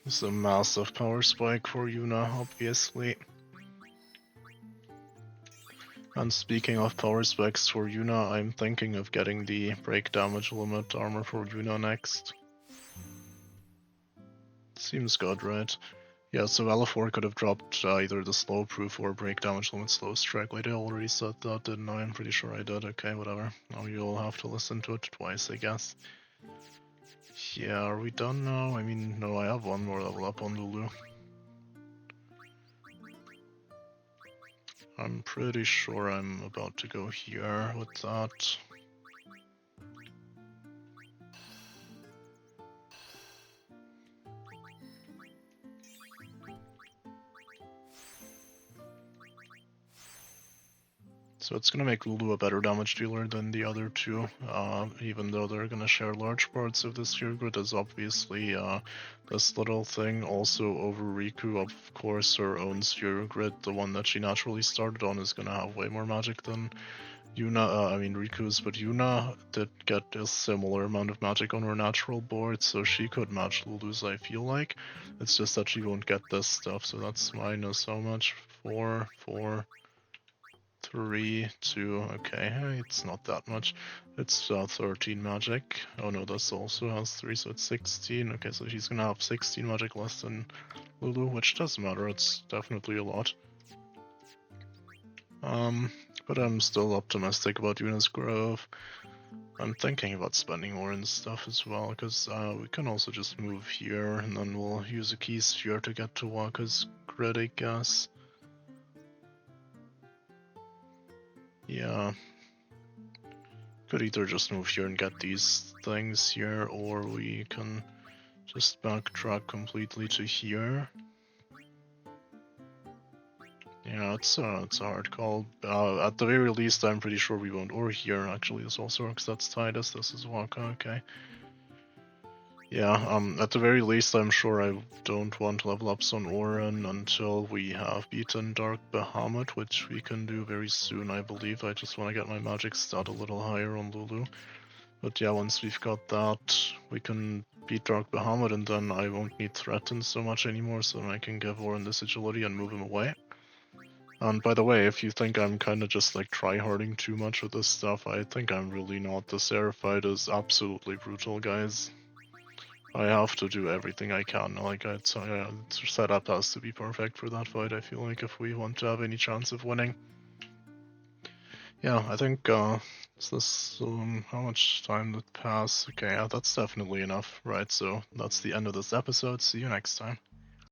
It's a massive power spike for Yuna, obviously. And speaking of power spikes for Yuna, I'm thinking of getting the break damage limit armor for Yuna next. Seems good, right? Yeah, so Valefor could have dropped either the slow proof or break damage limit slow strike. Wait, I already said that, didn't I? I'm pretty sure I did. Okay, whatever. Now you'll have to listen to it twice, I guess. Yeah, are we done now? I mean, no, I have one more level up on Lulu. I'm pretty sure I'm about to go here with that. So it's gonna make Lulu a better damage dealer than the other two, even though they're gonna share large parts of the sphere grid, as obviously this little thing also over Riku. Of course, her own sphere grid, the one that she naturally started on, is gonna have way more magic than Yuna, I mean Riku's, but Yuna did get a similar amount of magic on her natural board, so she could match Lulu's, I feel like. It's just that she won't get this stuff, so that's minus how much? 4, 4, 3, 2, okay, it's not that much. It's 13 magic. Oh no, this also has 3, so it's 16. Okay, so she's gonna have 16 magic less than Lulu, which doesn't matter, it's definitely a lot. But I'm still optimistic about Yuna's growth. I'm thinking about spending more and stuff as well, because we can also just move here, and then we'll use a key sphere to get to Waka's grid, I guess. Yeah. Could either just move here and get these things here, or we can just backtrack completely to here. Yeah, it's a hard call. At the very least, I'm pretty sure we won't. Or here, actually, this also works. That's Titus. This is Waka. Okay. Yeah. At the very least, I'm sure I don't want to level up Sun Orin until we have beaten Dark Bahamut, which we can do very soon, I believe. I just want to get my magic stat a little higher on Lulu. But yeah, once we've got that, we can beat Dark Bahamut, and then I won't need Threaten so much anymore, so then I can give Orin this agility and move him away. And by the way, if you think I'm kind of just like tryharding too much with this stuff, I think I'm really not. The Seraph fight is absolutely brutal, guys. I have to do everything I can. Like, the setup has to be perfect for that fight, I feel like, if we want to have any chance of winning. Yeah, I think, is this, how much time did pass? Okay, yeah, that's definitely enough, right? So that's the end of this episode. See you next time.